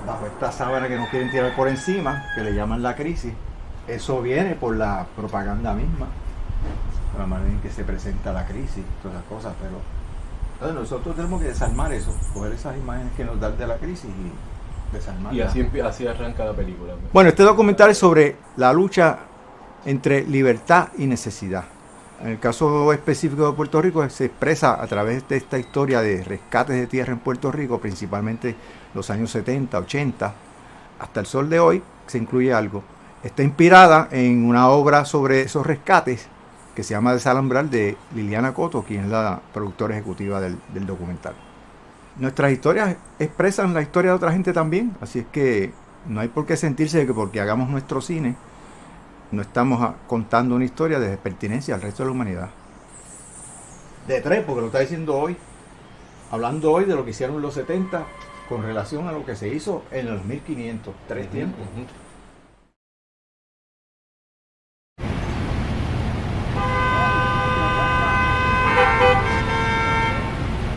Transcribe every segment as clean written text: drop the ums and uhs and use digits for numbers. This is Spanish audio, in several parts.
bajo esta sábana que nos quieren tirar por encima, que le llaman la crisis. Eso viene por la propaganda misma, por la manera en que se presenta la crisis, todas esas cosas, pero entonces nosotros tenemos que desarmar eso, coger esas imágenes que nos dan de la crisis y desarmarlas. Y así arranca la película. Bueno, este documental es sobre la lucha entre libertad y necesidad. En el caso específico de Puerto Rico se expresa a través de esta historia de rescates de tierra en Puerto Rico, principalmente los años 70, 80, hasta el sol de hoy, se incluye algo. Está inspirada en una obra sobre esos rescates que se llama Desalambrar, de Liliana Coto, quien es la productora ejecutiva del documental. Nuestras historias expresan la historia de otra gente también, así es que no hay por qué sentirse que porque hagamos nuestro cine no estamos contando una historia de pertinencia al resto de la humanidad. De tres, porque lo está diciendo hoy, hablando hoy de lo que hicieron en los 70 con relación a lo que se hizo en los 1500, tres tiempos.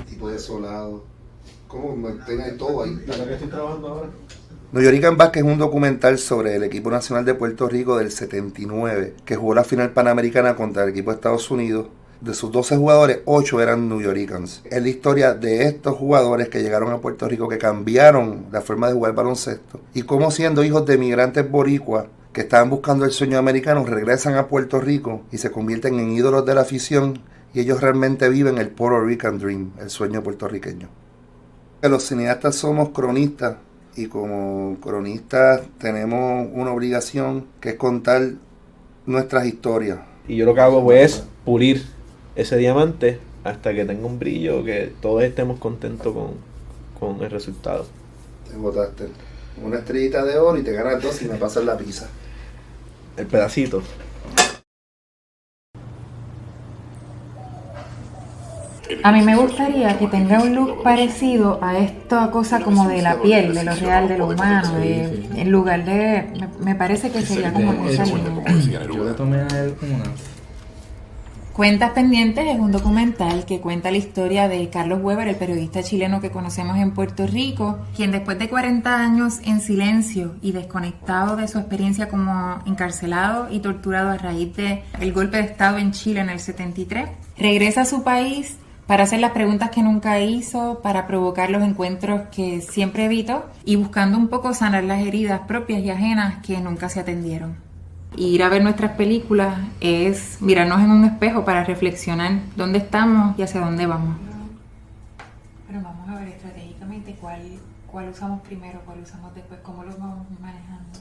Tipo desolado. ¿Cómo mantiene todo ahí? ¿Para qué estoy trabajando ahora? New Yorican Basket es un documental sobre el equipo nacional de Puerto Rico del 79, que jugó la final panamericana contra el equipo de Estados Unidos. De sus 12 jugadores, 8 eran New Yoricans. Es la historia de estos jugadores que llegaron a Puerto Rico, que cambiaron la forma de jugar baloncesto, y cómo, siendo hijos de migrantes boricuas que estaban buscando el sueño americano, regresan a Puerto Rico y se convierten en ídolos de la afición, y ellos realmente viven el Puerto Rican Dream, el sueño puertorriqueño. Los cineastas somos cronistas, y como cronistas tenemos una obligación, que es contar nuestras historias. Y yo lo que hago pues es pulir ese diamante hasta que tenga un brillo, que todos estemos contentos con el resultado. Te botaste una estrellita de oro y te ganas 2 y me pasas la pizza. El pedacito. A mí me gustaría que tenga un look parecido a esta cosa como de la piel, de lo real, de lo humano, en lugar de... Me parece que sería como cosa linda. Yo le tomé a él como una... Cuentas Pendientes es un documental que cuenta la historia de Carlos Weber, el periodista chileno que conocemos en Puerto Rico, quien después de 40 años en silencio y desconectado de su experiencia como encarcelado y torturado a raíz del golpe de Estado en Chile en el 73, regresa a su país para hacer las preguntas que nunca hizo, para provocar los encuentros que siempre evitó y buscando un poco sanar las heridas propias y ajenas que nunca se atendieron. Ir a ver nuestras películas es mirarnos en un espejo para reflexionar dónde estamos y hacia dónde vamos. Pero vamos a ver estratégicamente cuál usamos primero, cuál usamos después, cómo los vamos manejando.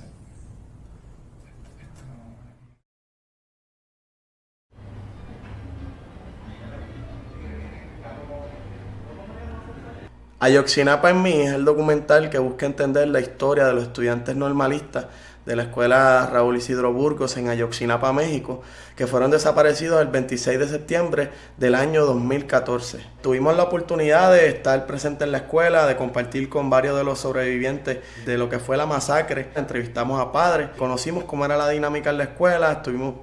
Ayotzinapa en mí es el documental que busca entender la historia de los estudiantes normalistas de la escuela Raúl Isidro Burgos en Ayotzinapa, México, que fueron desaparecidos el 26 de septiembre del año 2014. Tuvimos la oportunidad de estar presente en la escuela, de compartir con varios de los sobrevivientes de lo que fue la masacre. Entrevistamos a padres, conocimos cómo era la dinámica en la escuela, estuvimos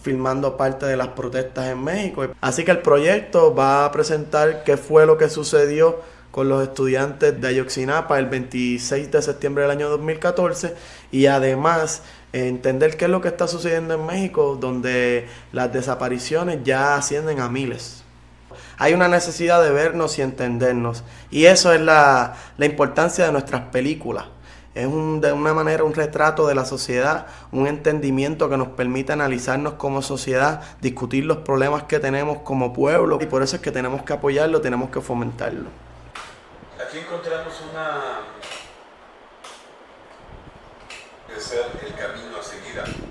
filmando parte de las protestas en México. Así que el proyecto va a presentar qué fue lo que sucedió con los estudiantes de Ayotzinapa el 26 de septiembre del año 2014 y además entender qué es lo que está sucediendo en México, donde las desapariciones ya ascienden a miles. Hay una necesidad de vernos y entendernos, y eso es la importancia de nuestras películas. Es de una manera un retrato de la sociedad, un entendimiento que nos permite analizarnos como sociedad, discutir los problemas que tenemos como pueblo, y por eso es que tenemos que apoyarlo, tenemos que fomentarlo. Aquí encontramos de ser el camino a seguir.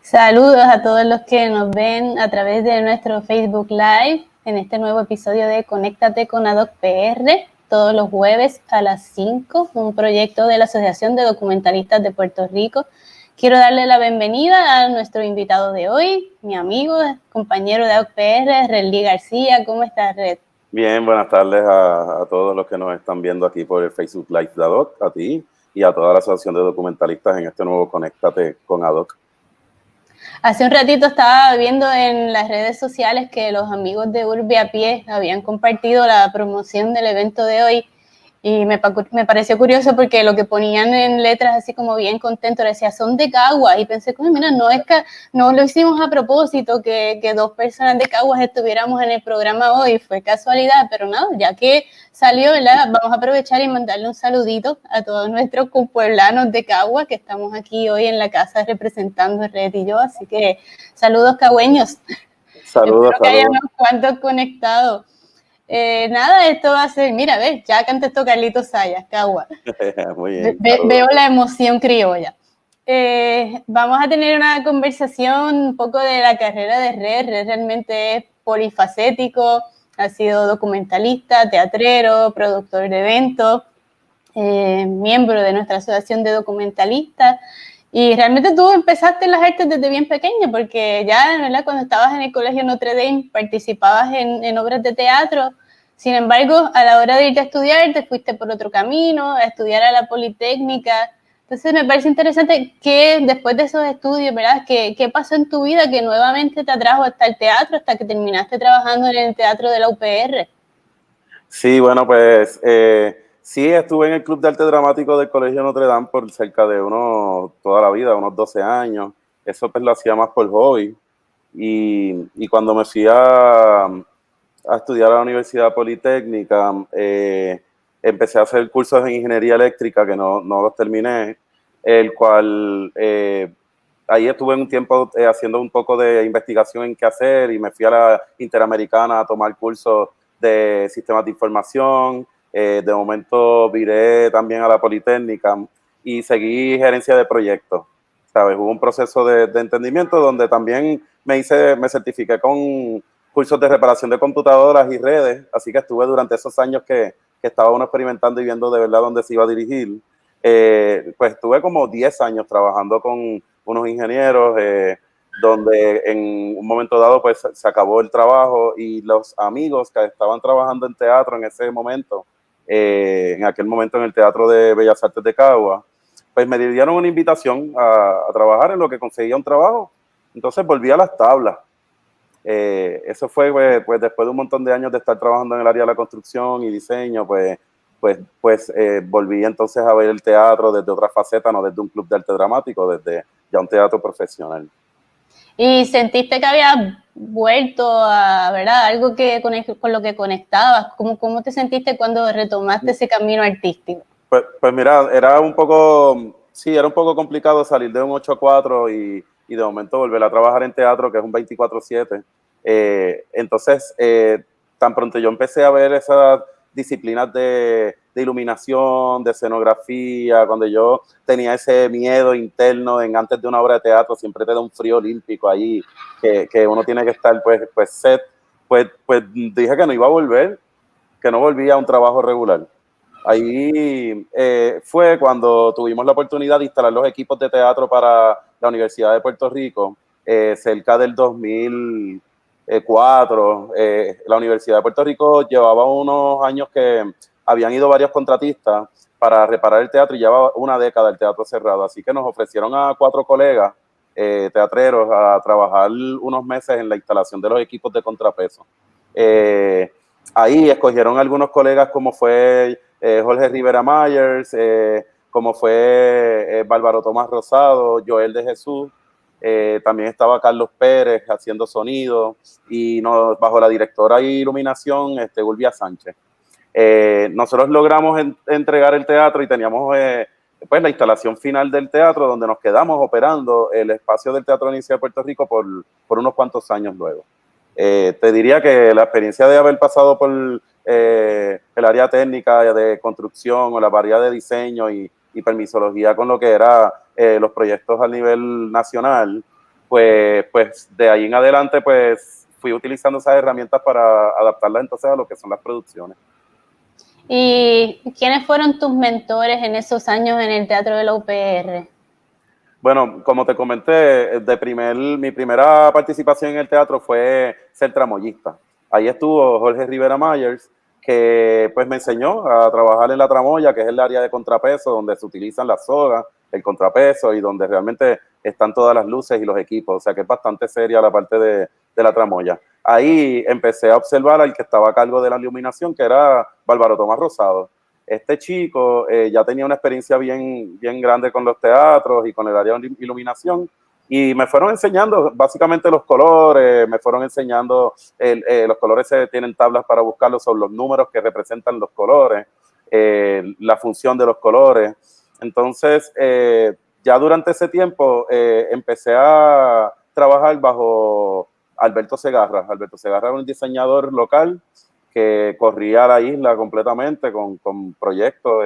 Saludos a todos los que nos ven a través de nuestro Facebook Live. en este nuevo episodio de Conéctate con ADOC PR, todos los jueves a las 5, un proyecto de la Asociación de Documentalistas de Puerto Rico. Quiero darle la bienvenida a nuestro invitado de hoy, mi amigo, compañero de ADOC PR, Redley García. ¿Cómo estás, Red? Bien, buenas tardes a todos los que nos están viendo aquí por el Facebook Live de ADOC, a ti y a toda la Asociación de Documentalistas en este nuevo Conéctate con ADOC. Hace un ratito estaba viendo en las redes sociales que los amigos de Urbe a Pie habían compartido la promoción del evento de hoy y me pareció curioso porque lo que ponían en letras así como bien contento decía son de Caguas y pensé, mira, no lo hicimos a propósito que dos personas de Caguas estuviéramos en el programa hoy, fue casualidad, pero nada, ya que salió, ¿verdad? Vamos a aprovechar y mandarle un saludito a todos nuestros compueblanos de Caguas que estamos aquí hoy en la casa representando Red y yo, así que saludos cagüeños. Saludos. Espero que haya unos cuantos conectados. Nada, esto va a ser, mira, ves, ya contestó Carlitos Sayas, Cagua. Muy bien. Veo la emoción criolla. Vamos a tener una conversación un poco de la carrera de Red. Red realmente es polifacético, ha sido documentalista, teatrero, productor de eventos, miembro de nuestra asociación de documentalistas. Y realmente tú empezaste en las artes desde bien pequeña, porque ya, ¿verdad? Cuando estabas en el Colegio Notre Dame participabas en obras de teatro. Sin embargo, a la hora de irte a estudiar, te fuiste por otro camino, a estudiar a la Politécnica. Entonces me parece interesante que después de esos estudios, ¿verdad? ¿Qué pasó en tu vida que nuevamente te atrajo hasta el teatro, hasta que terminaste trabajando en el teatro de la UPR? Sí, bueno, pues sí, estuve en el Club de Arte Dramático del Colegio Notre Dame por cerca de toda la vida, unos 12 años. Eso pues lo hacía más por hobby. Y cuando me fui a estudiar a la Universidad Politécnica, empecé a hacer cursos de ingeniería eléctrica que no los terminé, el cual ahí estuve un tiempo haciendo un poco de investigación en qué hacer y me fui a la Interamericana a tomar cursos de sistemas de información. De momento viré también a la Politécnica y seguí gerencia de proyectos, ¿sabes? Hubo un proceso de entendimiento donde también me certifiqué con cursos de reparación de computadoras y redes, así que estuve durante esos años que estaba uno experimentando y viendo de verdad dónde se iba a dirigir. Pues estuve como 10 años trabajando con unos ingenieros, donde en un momento dado pues se acabó el trabajo y los amigos que estaban trabajando en teatro en ese momento, en aquel momento en el Teatro de Bellas Artes de Cagua, pues me dieron una invitación a trabajar en lo que conseguía un trabajo. Entonces volví a las tablas. Eso fue pues después de un montón de años de estar trabajando en el área de la construcción y diseño, pues volví entonces a ver el teatro desde otra faceta, no desde un club de arte dramático, desde ya un teatro profesional. ¿Y sentiste que habías vuelto a, ¿verdad? Algo con lo que conectabas? ¿Cómo te sentiste cuando retomaste ese camino artístico? Pues mira, era un poco complicado salir de un 8-4 y de momento volver a trabajar en teatro, que es un 24/7. Entonces, tan pronto yo empecé a ver esas disciplinas de iluminación, de escenografía, cuando yo tenía ese miedo interno antes de una obra de teatro, siempre te da un frío olímpico ahí, que uno tiene que estar pues set, pues dije que no iba a volver, que no volvía a un trabajo regular. Ahí fue cuando tuvimos la oportunidad de instalar los equipos de teatro para la Universidad de Puerto Rico, cerca del 2004. La Universidad de Puerto Rico llevaba unos años que habían ido varios contratistas para reparar el teatro y llevaba una década el teatro cerrado. Así que nos ofrecieron a 4 colegas teatreros a trabajar unos meses en la instalación de los equipos de contrapeso. Ahí escogieron algunos colegas como fue Jorge Rivera Myers, como fue Bárbaro Tomás Rosado, Joel de Jesús, también estaba Carlos Pérez haciendo sonido y bajo la directora de iluminación, Ulvia Sánchez. Nosotros logramos entregar el teatro y teníamos pues la instalación final del teatro donde nos quedamos operando el espacio del Teatro de la Universidad de Puerto Rico por unos cuantos años luego. Te diría que la experiencia de haber pasado por el área técnica de construcción o la variedad de diseño y permisología con lo que era los proyectos a nivel nacional, pues de ahí en adelante pues fui utilizando esas herramientas para adaptarlas entonces a lo que son las producciones. ¿Y quiénes fueron tus mentores en esos años en el teatro de la UPR? Bueno, como te comenté, mi primera participación en el teatro fue ser tramoyista. Ahí estuvo Jorge Rivera Myers, que pues me enseñó a trabajar en la tramoya, que es el área de contrapeso, donde se utilizan las sogas, el contrapeso y donde realmente están todas las luces y los equipos. O sea que es bastante seria la parte de la tramoya. Ahí empecé a observar al que estaba a cargo de la iluminación, que era Bárbaro Tomás Rosado. Este chico ya tenía una experiencia bien grande con los teatros y con el área de iluminación, y me fueron enseñando básicamente los colores, me fueron enseñando, los colores tienen tablas para buscarlos, son los números que representan los colores, la función de los colores. Entonces, ya durante ese tiempo empecé a trabajar bajo Alberto Segarra. Alberto Segarra era un diseñador local que corría la isla completamente con proyectos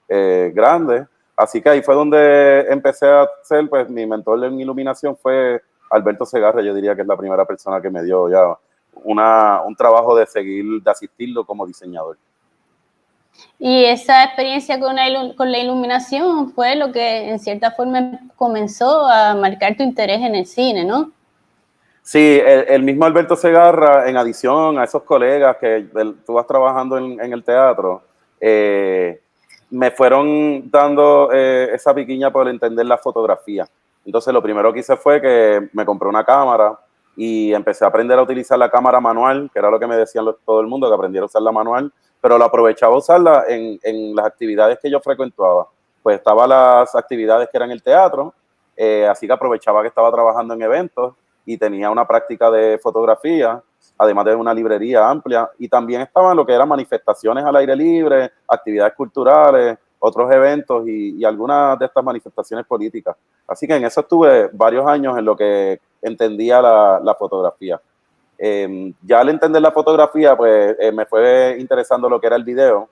grandes. Así que ahí fue donde empecé a ser, pues mi mentor en iluminación fue Alberto Segarra. Yo diría que es la primera persona que me dio ya un trabajo de asistirlo como diseñador. Y esa experiencia con la iluminación fue lo que en cierta forma comenzó a marcar tu interés en el cine, ¿no? Sí, el mismo Alberto Segarra, en adición a esos colegas que tú vas trabajando en el teatro, me fueron dando esa piquiña por entender la fotografía. Entonces lo primero que hice fue que me compré una cámara y empecé a aprender a utilizar la cámara manual, que era lo que me decían todo el mundo, que aprendiera a usar la manual, pero lo aprovechaba a usarla en las actividades que yo frecuentaba. Pues estaban las actividades que eran el teatro, así que aprovechaba que estaba trabajando en eventos y tenía una práctica de fotografía, además de una librería amplia, y también estaban lo que eran manifestaciones al aire libre, actividades culturales, otros eventos y algunas de estas manifestaciones políticas. Así que en eso estuve varios años en lo que entendía la fotografía. Ya al entender la fotografía, pues me fue interesando lo que era el video,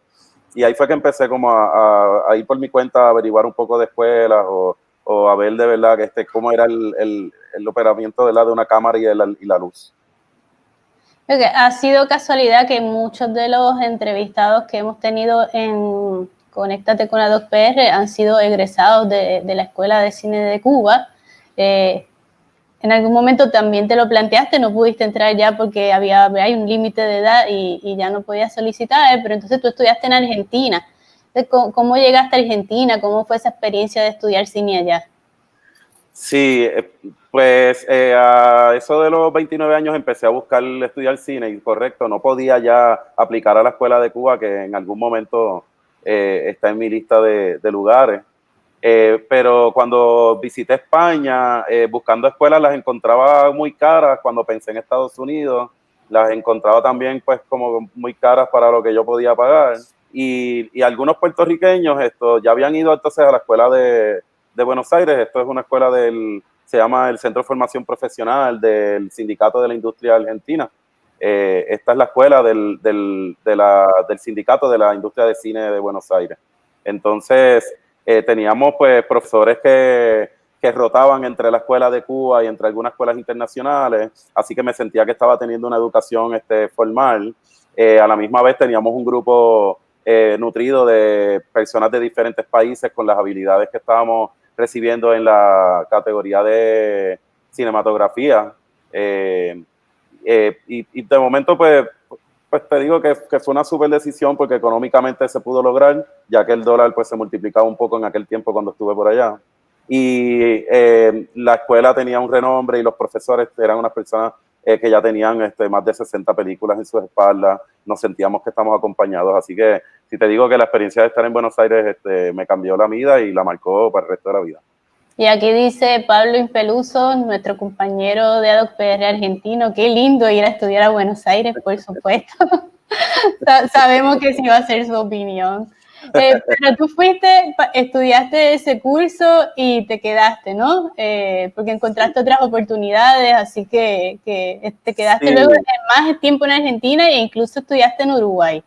y ahí fue que empecé como a ir por mi cuenta a averiguar un poco de escuelas o a ver de verdad cómo era el operamiento de una cámara y la luz. Okay. Ha sido casualidad que muchos de los entrevistados que hemos tenido en Conéctate con la PR han sido egresados de la Escuela de Cine de Cuba. En algún momento también te lo planteaste, no pudiste entrar ya porque hay un límite de edad y ya no podías solicitar, pero entonces tú estudiaste en Argentina. Entonces, ¿cómo llegaste a Argentina? ¿Cómo fue esa experiencia de estudiar cine allá? Sí, pues a eso de los 29 años empecé a buscar estudiar cine y correcto, no podía ya aplicar a la Escuela de Cuba, que en algún momento está en mi lista de lugares. Pero cuando visité España, buscando escuelas, las encontraba muy caras. Cuando pensé en Estados Unidos, las encontraba también pues como muy caras para lo que yo podía pagar. Y algunos puertorriqueños ya habían ido entonces a la escuela de Buenos Aires. Esto es una escuela se llama el Centro de Formación Profesional del Sindicato de la Industria Argentina. Esta es la escuela del Sindicato de la Industria de Cine de Buenos Aires. Entonces, teníamos pues profesores que rotaban entre la escuela de Cuba y entre algunas escuelas internacionales, así que me sentía que estaba teniendo una educación formal. A la misma vez teníamos un grupo nutrido de personas de diferentes países con las habilidades que estábamos recibiendo en la categoría de cinematografía. Y de momento pues te digo que fue una súper decisión porque económicamente se pudo lograr, ya que el dólar pues se multiplicaba un poco en aquel tiempo cuando estuve por allá. Y la escuela tenía un renombre y los profesores eran unas personas que ya tenían más de 60 películas en sus espaldas. Nos sentíamos que estamos acompañados. Así que si te digo que la experiencia de estar en Buenos Aires me cambió la vida y la marcó para el resto de la vida. Y aquí dice Pablo Impeluso, nuestro compañero de ADOC-PR argentino, qué lindo ir a estudiar a Buenos Aires, por supuesto. Sabemos que sí va a ser su opinión. Pero tú estudiaste ese curso y te quedaste, ¿no? Porque encontraste otras oportunidades, así que te quedaste sí. Luego más tiempo en Argentina e incluso estudiaste en Uruguay.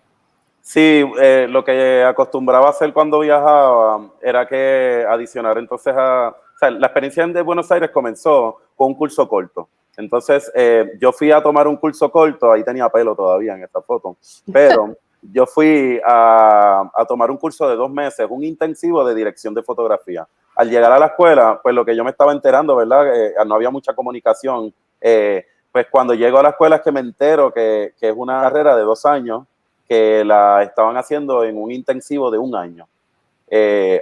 Sí, lo que acostumbraba a hacer cuando viajaba era que adicionar entonces la experiencia de Buenos Aires comenzó con un curso corto. Entonces, yo fui a tomar un curso corto, ahí tenía pelo todavía en esta foto, pero yo fui a tomar un curso de 2 meses, un intensivo de dirección de fotografía. Al llegar a la escuela, pues lo que yo me estaba enterando, ¿verdad? No había mucha comunicación. Pues cuando llego a la escuela es que me entero que es una carrera de 2 años, que la estaban haciendo en un intensivo de 1 año.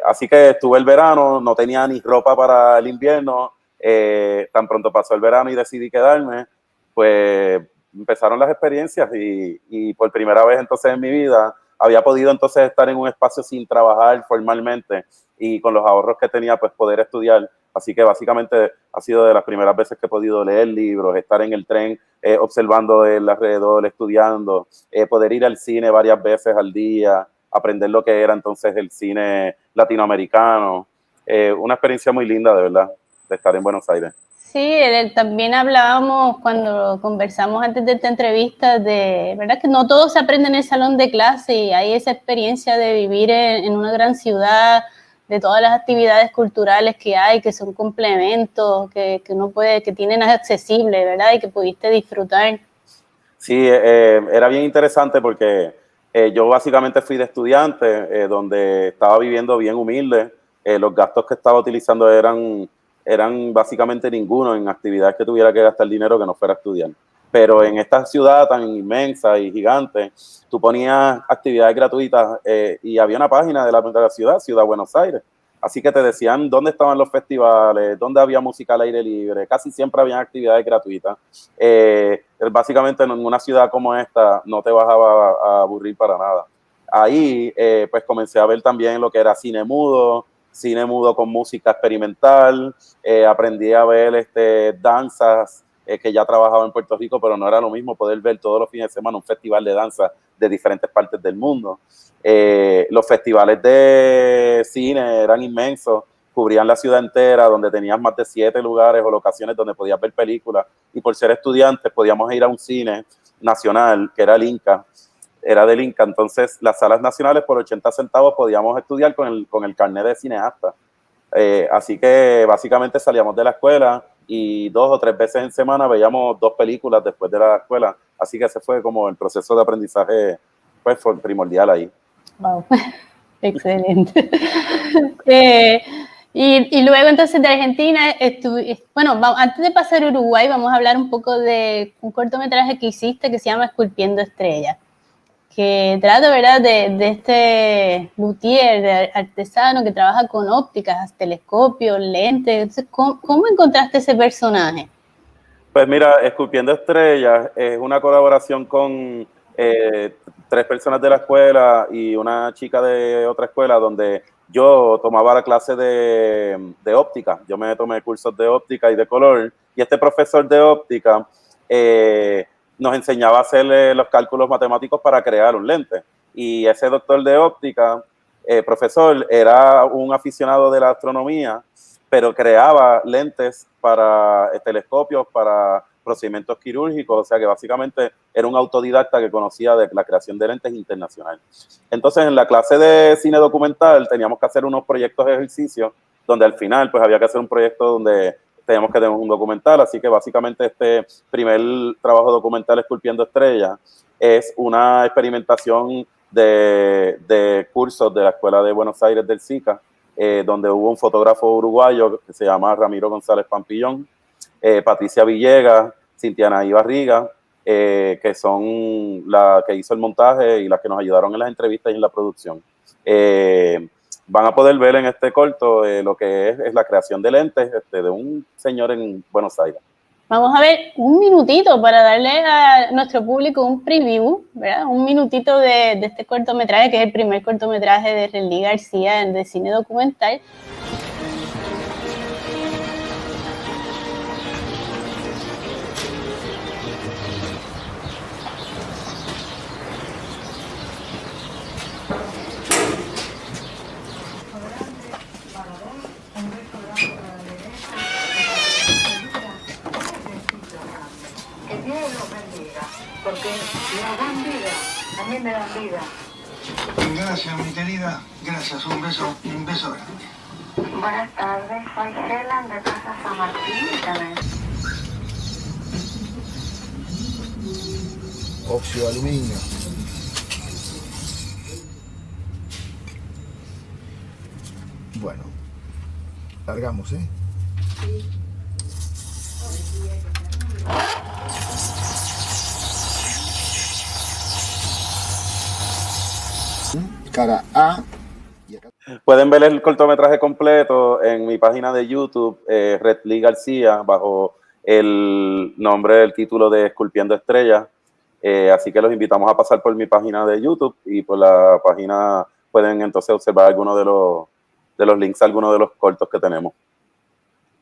Así que estuve el verano, no tenía ni ropa para el invierno, tan pronto pasó el verano y decidí quedarme, pues empezaron las experiencias y por primera vez entonces en mi vida había podido entonces estar en un espacio sin trabajar formalmente y con los ahorros que tenía pues poder estudiar. Así que básicamente ha sido de las primeras veces que he podido leer libros, estar en el tren observando el alrededor, estudiando, poder ir al cine varias veces al día, aprender lo que era entonces el cine latinoamericano. Una experiencia muy linda, de verdad, de estar en Buenos Aires. Sí, también hablábamos cuando conversamos antes de esta entrevista de, ¿verdad? Que no todo se aprende en el salón de clase y hay esa experiencia de vivir en una gran ciudad, de todas las actividades culturales que hay, que son complementos, que uno puede, que tienen accesible, ¿verdad? Y que pudiste disfrutar. Sí, era bien interesante porque yo básicamente fui de estudiante, donde estaba viviendo bien humilde. Los gastos que estaba utilizando eran básicamente ninguno en actividades que tuviera que gastar dinero que no fuera a estudiar. Pero en esta ciudad tan inmensa y gigante, tú ponías actividades gratuitas y había una página de la ciudad, Ciudad Buenos Aires. Así que te decían dónde estaban los festivales, dónde había música al aire libre, casi siempre había actividades gratuitas. Básicamente en una ciudad como esta no te vas a aburrir para nada. Ahí pues comencé a ver también lo que era cine mudo con música experimental, aprendí a ver danzas, que ya trabajaba en Puerto Rico, pero no era lo mismo poder ver todos los fines de semana un festival de danza de diferentes partes del mundo. Los festivales de cine eran inmensos, cubrían la ciudad entera, donde tenías más de 7 lugares o locaciones donde podías ver películas, y por ser estudiantes podíamos ir a un cine nacional, que era el Inca, era del Inca, entonces las salas nacionales por 80 centavos podíamos estudiar con el carnet de cineasta. Así que básicamente salíamos de la escuela y 2 o 3 veces en semana veíamos 2 películas después de la escuela. Así que ese fue como el proceso de aprendizaje pues, primordial ahí. Wow, excelente. Y luego entonces de Argentina, bueno, antes de pasar a Uruguay, vamos a hablar un poco de un cortometraje que hiciste que se llama Esculpiendo Estrellas, que trata, ¿verdad?, de este luthier, de artesano que trabaja con ópticas, telescopios, lentes. Entonces, ¿cómo encontraste ese personaje? Pues mira, Esculpiendo Estrellas es una colaboración con 3 personas de la escuela y una chica de otra escuela donde yo tomaba la clase de óptica. Yo me tomé cursos de óptica y de color, y este profesor de óptica nos enseñaba a hacer los cálculos matemáticos para crear un lente. Y ese doctor de óptica, profesor, era un aficionado de la astronomía, pero creaba lentes para telescopios, para procedimientos quirúrgicos, o sea que básicamente era un autodidacta que conocía de la creación de lentes internacional. Entonces en la clase de cine documental teníamos que hacer unos proyectos de ejercicio, donde al final pues había que hacer un proyecto donde teníamos que tener un documental, así que básicamente este primer trabajo documental, Esculpiendo Estrellas, es una experimentación de cursos de la Escuela de Buenos Aires del SICA, donde hubo un fotógrafo uruguayo que se llama Ramiro González Pampillón, Patricia Villegas, Cintiana Ibarriga, que son la que hizo el montaje y las que nos ayudaron en las entrevistas y en la producción. Van a poder ver en este corto lo que es la creación de lentes de un señor en Buenos Aires. Vamos a ver un minutito para darle a nuestro público un preview, ¿verdad? Un minutito de este cortometraje, que es el primer cortometraje de Relly García de cine documental. Porque nos dan vida, a mí me dan vida. Gracias, mi querida. Gracias, un beso grande. Buenas tardes, soy Helen de Casa San Martín. óxido de aluminio. Bueno, largamos, ¿eh? Cara A. Pueden ver el cortometraje completo en mi página de YouTube, Redley García, bajo el nombre del título de Esculpiendo Estrellas. Así que los invitamos a pasar por mi página de YouTube y por la página pueden entonces observar algunos de los links a algunos de los cortos que tenemos.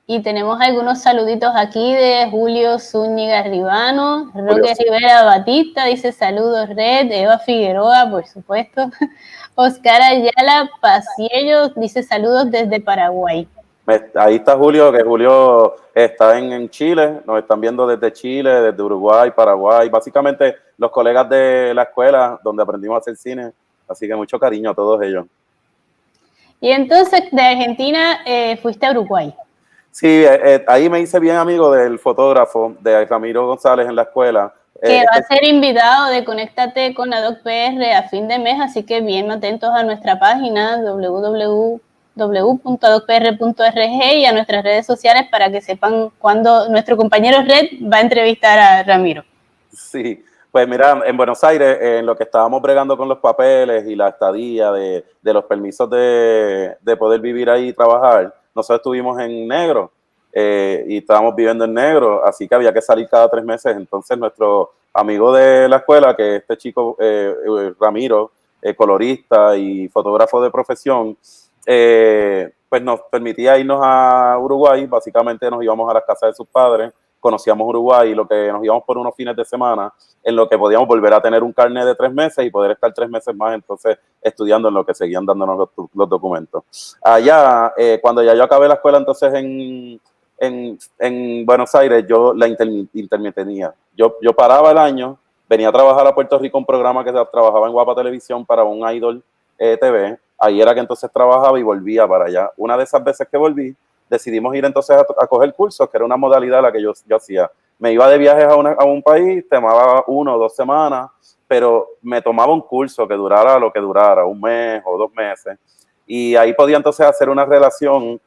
Y tenemos algunos saluditos aquí de Julio Zúñiga Ribano, Roque Rivera Batista, dice saludos Red, Eva Figueroa, por supuesto, Oscar Ayala Paciello, dice saludos desde Paraguay. Ahí está Julio, que Julio está en Chile, nos están viendo desde Chile, desde Uruguay, Paraguay, básicamente los colegas de la escuela donde aprendimos a hacer cine, así que mucho cariño a todos ellos. Y entonces de Argentina fuiste a Uruguay. Sí, ahí me hice bien amigo del fotógrafo de Ramiro González en la escuela. Que va a ser invitado de Conéctate con AdocPR a fin de mes, así que bien atentos a nuestra página www.adocpr.org y a nuestras redes sociales para que sepan cuándo nuestro compañero Red va a entrevistar a Ramiro. Sí, pues mira, en Buenos Aires, en lo que estábamos bregando con los papeles y la estadía de los permisos de poder vivir ahí y trabajar, nosotros estuvimos en negro y estábamos viviendo en negro, así que había que salir cada 3 meses. Entonces nuestro amigo de la escuela, que este chico Ramiro, colorista y fotógrafo de profesión, pues nos permitía irnos a Uruguay. Básicamente nos íbamos a las casas de sus padres, conocíamos Uruguay, lo que nos íbamos por unos fines de semana, en lo que podíamos volver a tener un carnet de 3 meses y poder estar 3 meses más entonces estudiando en lo que seguían dándonos los documentos. Allá, cuando ya yo acabé la escuela entonces en Buenos Aires, yo la intermitía. Yo paraba el año, venía a trabajar a Puerto Rico un programa que trabajaba en Guapa Televisión para un Idol TV. Ahí era que entonces trabajaba y volvía para allá. Una de esas veces que volví, decidimos ir entonces a coger cursos, que era una modalidad la que yo hacía. Me iba de viajes a un país, tomaba 1 o 2 semanas, pero me tomaba un curso que durara lo que durara, 1 mes o 2 meses. Y ahí podía entonces hacer una relación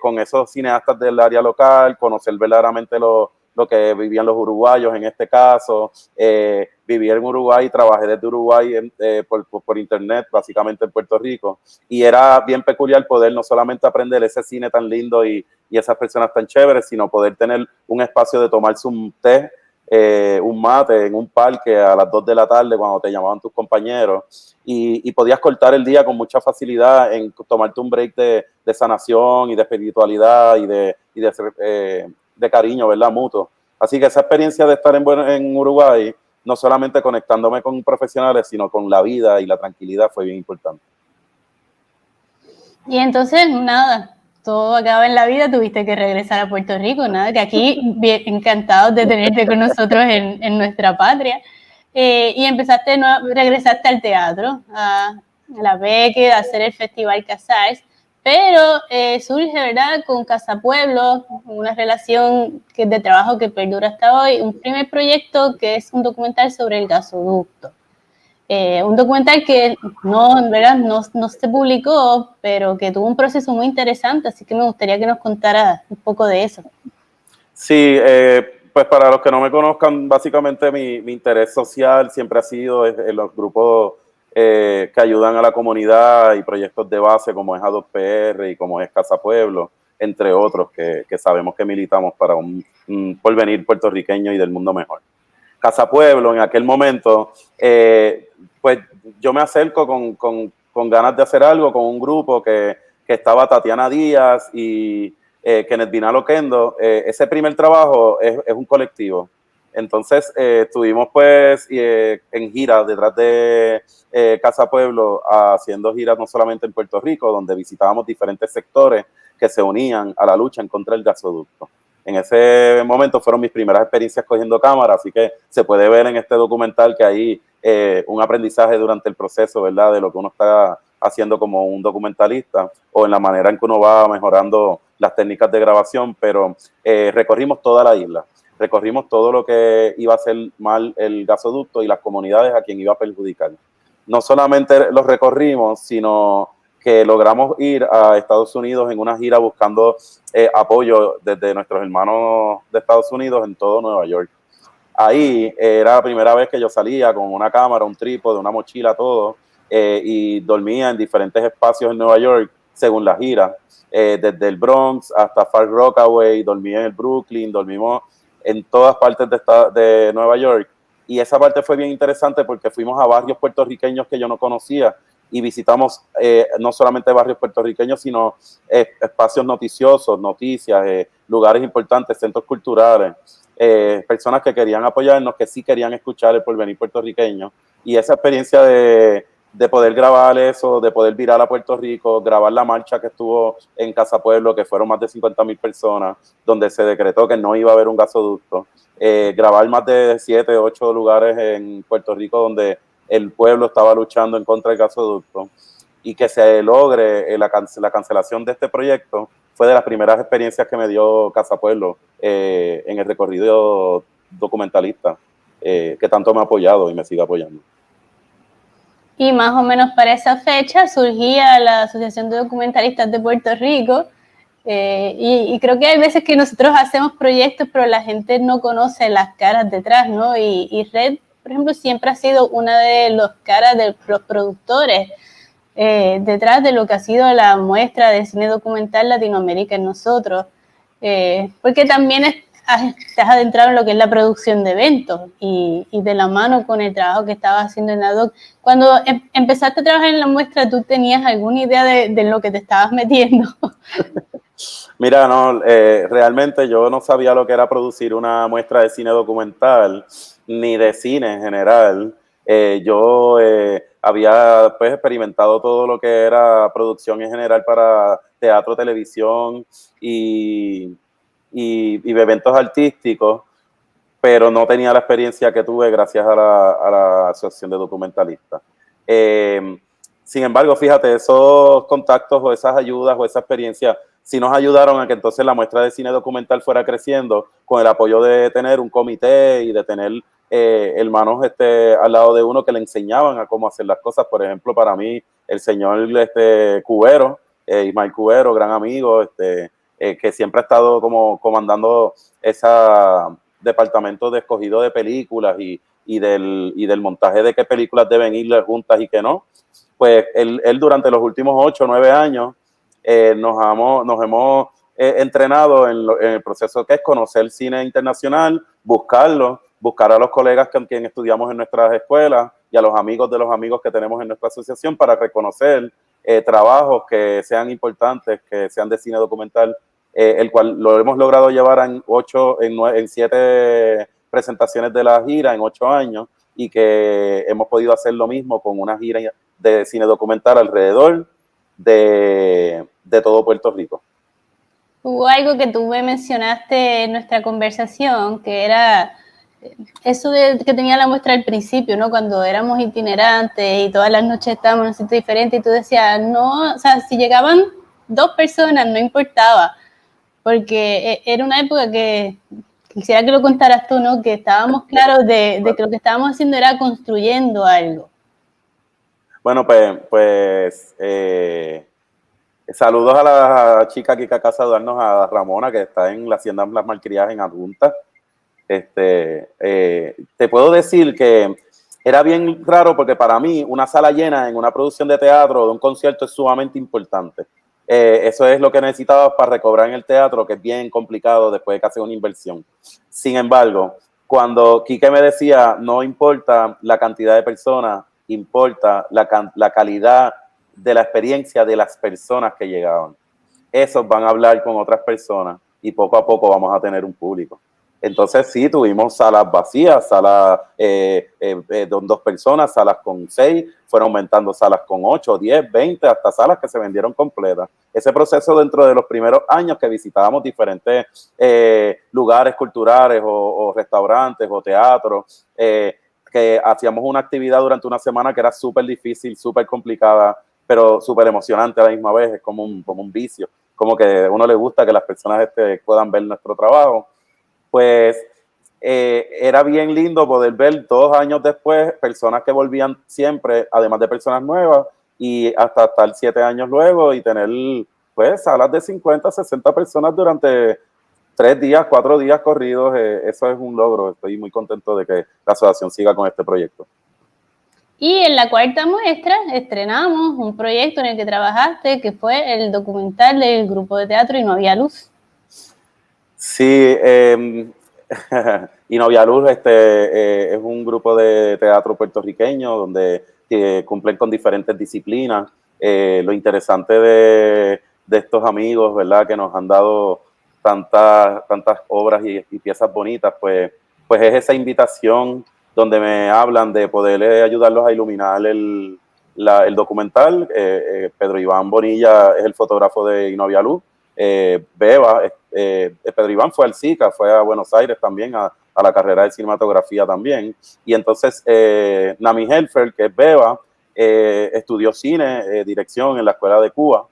con esos cineastas del área local, conocer verdaderamente lo que vivían los uruguayos en este caso. Viví en Uruguay y trabajé desde Uruguay por internet, básicamente en Puerto Rico. Y era bien peculiar poder no solamente aprender ese cine tan lindo y esas personas tan chéveres, sino poder tener un espacio de tomarse un té, un mate en un parque a las 2 de la tarde cuando te llamaban tus compañeros y podías cortar el día con mucha facilidad en tomarte un break de sanación y de espiritualidad y de cariño, ¿verdad? Mutuo. Así que esa experiencia de estar en Uruguay, no solamente conectándome con profesionales, sino con la vida y la tranquilidad fue bien importante. Y entonces, nada, todo acaba en la vida, tuviste que regresar a Puerto Rico, nada, que aquí bien, encantados de tenerte con nosotros en nuestra patria. Y regresaste al teatro, a la Beque, a hacer el Festival Casals, pero surge, ¿verdad?, con Casa Pueblo, una relación de trabajo que perdura hasta hoy, un primer proyecto que es un documental sobre el gasoducto. Un documental que no se publicó, pero que tuvo un proceso muy interesante, así que me gustaría que nos contara un poco de eso. Sí, pues para los que no me conozcan, básicamente mi interés social siempre ha sido en los grupos que ayudan a la comunidad y proyectos de base como es AdocPR y como es Casa Pueblo, entre otros que sabemos que militamos para un porvenir puertorriqueño y del mundo mejor. Casa Pueblo, en aquel momento, pues yo me acerco con ganas de hacer algo con un grupo que estaba Tatiana Díaz y Kenneth Vinal Oquendo. Ese primer trabajo es un colectivo. Entonces estuvimos pues en gira detrás de Casa Pueblo, haciendo giras no solamente en Puerto Rico, donde visitábamos diferentes sectores que se unían a la lucha en contra del gasoducto. En ese momento fueron mis primeras experiencias cogiendo cámara, así que se puede ver en este documental que hay un aprendizaje durante el proceso, ¿verdad?, de lo que uno está haciendo como un documentalista o en la manera en que uno va mejorando las técnicas de grabación, pero recorrimos toda la isla. recorrimos todo lo que iba a hacer mal el gasoducto y las comunidades a quien iba a perjudicar. No solamente los recorrimos, sino que logramos ir a Estados Unidos en una gira buscando apoyo desde nuestros hermanos de Estados Unidos en todo Nueva York. Ahí era la primera vez que yo salía con una cámara, un trípode, una mochila, todo, y dormía en diferentes espacios en Nueva York según la gira, desde el Bronx hasta Far Rockaway, dormí en el Brooklyn, dormimos en todas partes de Nueva York. Y esa parte fue bien interesante porque fuimos a barrios puertorriqueños que yo no conocía y visitamos no solamente barrios puertorriqueños, sino espacios noticiosos, noticias, lugares importantes, centros culturales, personas que querían apoyarnos, que sí querían escuchar el porvenir puertorriqueño. Y esa experiencia de poder grabar eso, de poder virar a Puerto Rico, grabar la marcha que estuvo en Casa Pueblo, que fueron más de 50,000 personas, donde se decretó que no iba a haber un gasoducto, grabar más de 7, 8 lugares en Puerto Rico donde el pueblo estaba luchando en contra del gasoducto, y que se logre la cancelación de este proyecto, fue de las primeras experiencias que me dio Casa Pueblo en el recorrido documentalista, que tanto me ha apoyado y me sigue apoyando. Y más o menos para esa fecha surgía la Asociación de Documentalistas de Puerto Rico, y creo que hay veces que nosotros hacemos proyectos, pero la gente no conoce las caras detrás, ¿no? Y Red, por ejemplo, siempre ha sido una de las caras de los productores detrás de lo que ha sido la muestra de cine documental Latinoamérica en nosotros, porque también estás adentrado en lo que es la producción de eventos y de la mano con el trabajo que estabas haciendo en ADOC. Cuando empezaste a trabajar en la muestra, ¿tú tenías alguna idea de lo que te estabas metiendo? Mira, no, realmente yo no sabía lo que era producir una muestra de cine documental, ni de cine en general. Yo había pues experimentado todo lo que era producción en general para teatro, televisión y eventos artísticos, pero no tenía la experiencia que tuve gracias a la Asociación de Documentalistas. Sin embargo, fíjate, esos contactos o esas ayudas o esa experiencia sí nos ayudaron a que entonces la muestra de cine documental fuera creciendo con el apoyo de tener un comité y de tener hermanos al lado de uno que le enseñaban a cómo hacer las cosas. Por ejemplo, para mí, el señor Cubero, Ismael Cubero, gran amigo, que siempre ha estado como comandando ese departamento de escogido de películas y del montaje de qué películas deben ir juntas y qué no. Pues él durante los últimos 8 o 9 años nos hemos entrenado en el proceso que es conocer cine internacional, buscar a los colegas con quien estudiamos en nuestras escuelas y a los amigos de los amigos que tenemos en nuestra asociación para reconocer trabajos que sean importantes, que sean de cine documental, el cual lo hemos logrado llevar en 7 presentaciones de la gira en 8 años, y que hemos podido hacer lo mismo con una gira de cine documental alrededor de todo Puerto Rico. Hubo algo que tú me mencionaste en nuestra conversación, que era eso que tenía la muestra al principio, ¿no? Cuando éramos itinerantes y todas las noches estábamos en un sitio diferente, y tú decías, no, o sea, si llegaban 2 personas no importaba, porque era una época que quisiera que lo contaras tú, ¿no? Que estábamos claros de que lo que estábamos haciendo era construyendo algo. Bueno, pues saludos a la chica que acaba de saludarnos, a Ramona, que está en la Hacienda Las Malcriadas en Adjunta. Te puedo decir que era bien raro porque para mí una sala llena en una producción de teatro o de un concierto es sumamente importante. Eso es lo que necesitaba para recobrar en el teatro, que es bien complicado después de que hacer una inversión. Sin embargo, cuando Quique me decía, no importa la cantidad de personas, importa la calidad de la experiencia de las personas que llegaban. Esos van a hablar con otras personas y poco a poco vamos a tener un público. Entonces sí, tuvimos salas vacías, salas con 2 personas, salas con 6, fueron aumentando salas con 8, 10, 20, hasta salas que se vendieron completas. Ese proceso dentro de los primeros años que visitábamos diferentes lugares culturales o restaurantes o teatros, que hacíamos una actividad durante una semana que era súper difícil, súper complicada, pero súper emocionante a la misma vez. Es como un vicio, como que a uno le gusta que las personas puedan ver nuestro trabajo. Pues era bien lindo poder ver 2 años después personas que volvían siempre, además de personas nuevas, y hasta estar 7 años luego y tener pues salas de 50, 60 personas durante 3 días, 4 días corridos. Eso es un logro. Estoy muy contento de que la asociación siga con este proyecto. Y en la cuarta muestra estrenamos un proyecto en el que trabajaste, que fue el documental del grupo de teatro Y no había luz. Sí, Y no había luz, es un grupo de teatro puertorriqueño donde cumplen con diferentes disciplinas. Lo interesante de estos amigos, ¿verdad?, que nos han dado tantas obras y piezas bonitas, pues es esa invitación donde me hablan de poder ayudarlos a iluminar el documental. Pedro Iván Bonilla es el fotógrafo de Y no había luz. Beba, Pedro Iván fue al SICA, fue a Buenos Aires también, a la carrera de cinematografía también. Y entonces Nami Helfer, que es Beba, estudió cine, dirección en la Escuela de Cuba.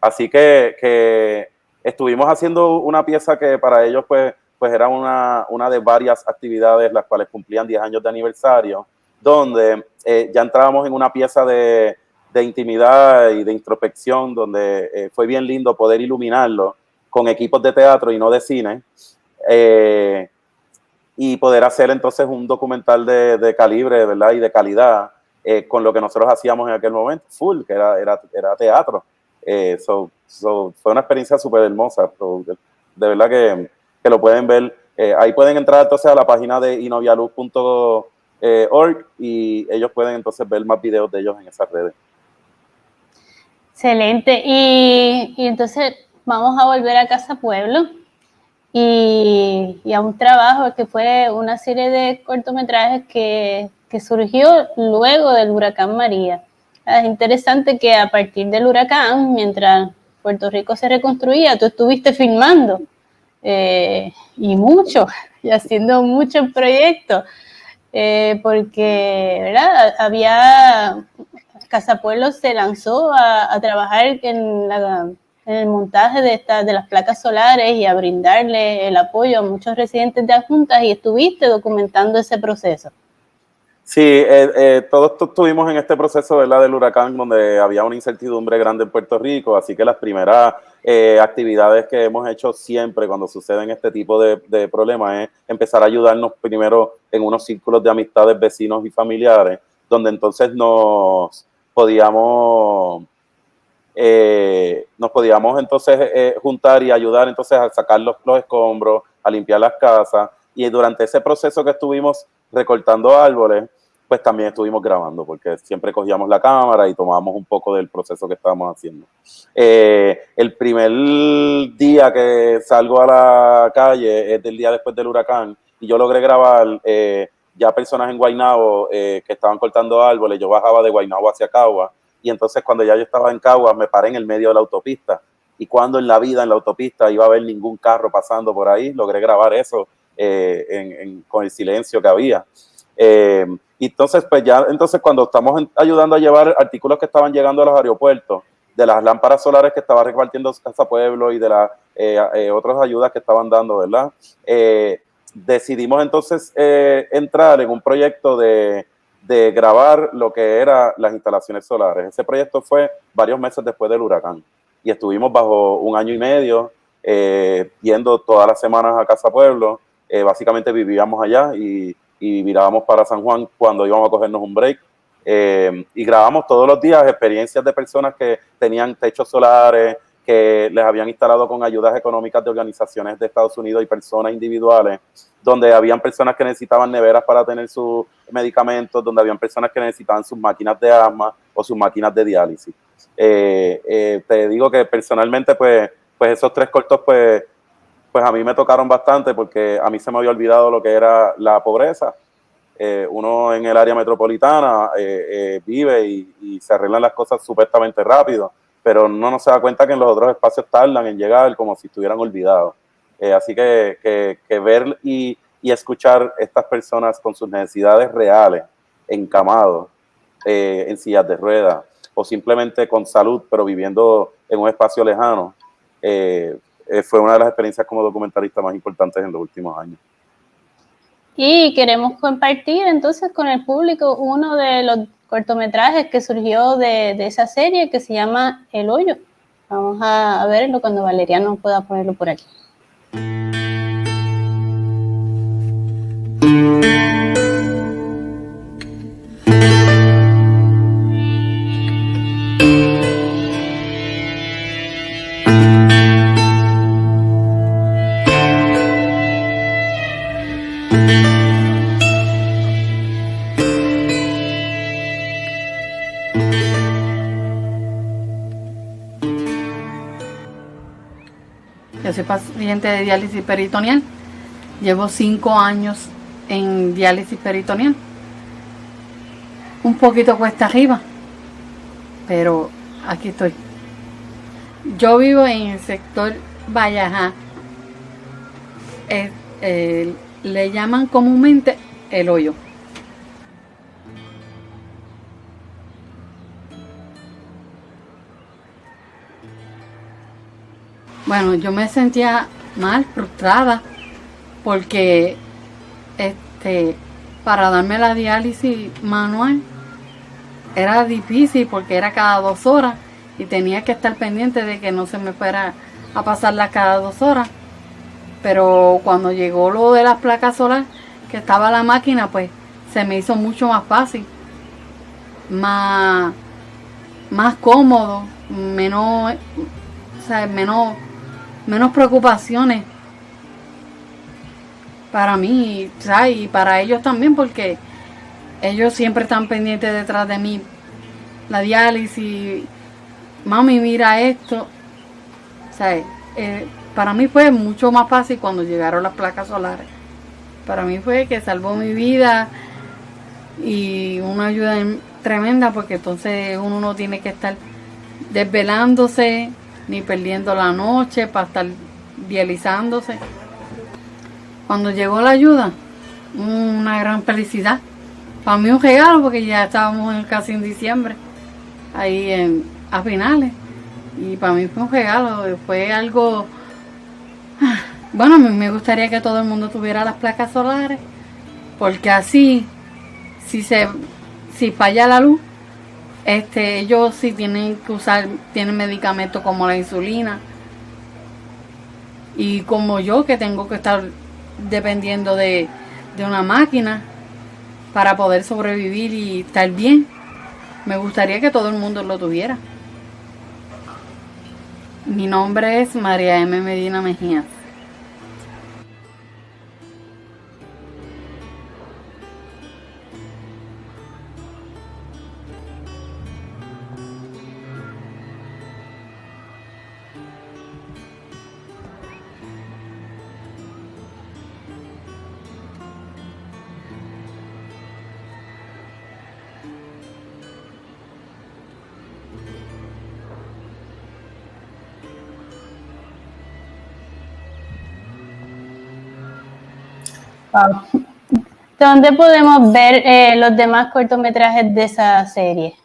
Así que estuvimos haciendo una pieza que para ellos pues era una de varias actividades las cuales cumplían 10 años de aniversario, donde ya entrábamos en una pieza de intimidad y de introspección, donde fue bien lindo poder iluminarlo con equipos de teatro y no de cine, y poder hacer entonces un documental de calibre, ¿verdad?, y de calidad, con lo que nosotros hacíamos en aquel momento, full, que era teatro. Fue una experiencia súper hermosa. De verdad que lo pueden ver. Ahí pueden entrar entonces a la página de inovialuz.org y ellos pueden entonces ver más videos de ellos en esas redes. Excelente. Y entonces vamos a volver a Casa Pueblo y a un trabajo que fue una serie de cortometrajes que surgió luego del huracán María. Es interesante que a partir del huracán, mientras Puerto Rico se reconstruía, tú estuviste filmando y mucho, y haciendo muchos proyectos, porque, ¿verdad? Casa Pueblo se lanzó a trabajar en el montaje de las placas solares y a brindarle el apoyo a muchos residentes de adjuntas, y estuviste documentando ese proceso. Sí, todos estuvimos en este proceso, ¿verdad?, del huracán, donde había una incertidumbre grande en Puerto Rico, así que las primeras actividades que hemos hecho siempre cuando suceden este tipo de problemas es empezar a ayudarnos primero en unos círculos de amistades, vecinos y familiares, donde entonces nos podíamos entonces juntar y ayudar entonces a sacar los escombros, a limpiar las casas, y durante ese proceso que estuvimos recortando árboles, pues también estuvimos grabando, porque siempre cogíamos la cámara y tomábamos un poco del proceso que estábamos haciendo. El primer día que salgo a la calle es del día después del huracán, y yo logré grabar ya personas en Guaynabo que estaban cortando árboles. Yo bajaba de Guaynabo hacia Cagua, y entonces cuando ya yo estaba en Cagua me paré en el medio de la autopista, y cuando en la vida en la autopista iba a haber ningún carro pasando por ahí, logré grabar eso con el silencio que había. Y entonces, pues ya, cuando estamos ayudando a llevar artículos que estaban llegando a los aeropuertos, de las lámparas solares que estaba repartiendo Casa Pueblo y de las otras ayudas que estaban dando, ¿verdad? Decidimos entonces entrar en un proyecto de grabar lo que eran las instalaciones solares. Ese proyecto fue varios meses después del huracán, y estuvimos bajo 1 año y medio yendo todas las semanas a Casa Pueblo. Básicamente vivíamos allá y virábamos para San Juan cuando íbamos a cogernos un break, y grabamos todos los días experiencias de personas que tenían techos solares, que les habían instalado con ayudas económicas de organizaciones de Estados Unidos y personas individuales, donde habían personas que necesitaban neveras para tener sus medicamentos, donde habían personas que necesitaban sus máquinas de asma o sus máquinas de diálisis. Te digo que personalmente pues esos 3 cortos pues a mí me tocaron bastante, porque a mí se me había olvidado lo que era la pobreza. Uno en el área metropolitana vive y se arreglan las cosas supuestamente rápido, pero uno no se da cuenta que en los otros espacios tardan en llegar como si estuvieran olvidados. Así que ver y escuchar estas personas con sus necesidades reales, encamados, en sillas de ruedas, o simplemente con salud, pero viviendo en un espacio lejano, fue una de las experiencias como documentalista más importantes en los últimos años. Y queremos compartir entonces con el público uno de los cortometrajes que surgió de esa serie que se llama El Hoyo. Vamos a verlo cuando Valeriano pueda ponerlo por aquí. Yo soy paciente de diálisis peritoneal. Llevo 5 años en diálisis peritoneal. Un poquito cuesta arriba, pero aquí estoy. Yo vivo en el sector Vallajá. Le llaman comúnmente El Hoyo. Bueno, yo me sentía mal, frustrada, porque para darme la diálisis manual era difícil porque era cada 2 horas y tenía que estar pendiente de que no se me fuera a pasarla cada 2 horas. Pero cuando llegó lo de las placas solares, que estaba la máquina, pues se me hizo mucho más fácil, más cómodo, menos preocupaciones para mí, ¿sabes? Y para ellos también, porque ellos siempre están pendientes detrás de mí. La diálisis, mami, mira esto, ¿sabes? Para mí fue mucho más fácil cuando llegaron las placas solares. Para mí fue que salvó mi vida y una ayuda tremenda, porque entonces uno no tiene que estar desvelándose ni perdiendo la noche para estar dializándose. Cuando llegó la ayuda, una gran felicidad. Para mí un regalo, porque ya estábamos casi en diciembre, ahí a finales. Y para mí fue un regalo, fue algo... Bueno, me gustaría que todo el mundo tuviera las placas solares, porque así, si falla la luz, ellos sí tienen medicamentos como la insulina. Y como yo, que tengo que estar dependiendo de una máquina para poder sobrevivir y estar bien, me gustaría que todo el mundo lo tuviera. Mi nombre es María M. Medina Mejías. Wow. ¿Dónde podemos ver los demás cortometrajes de esa serie?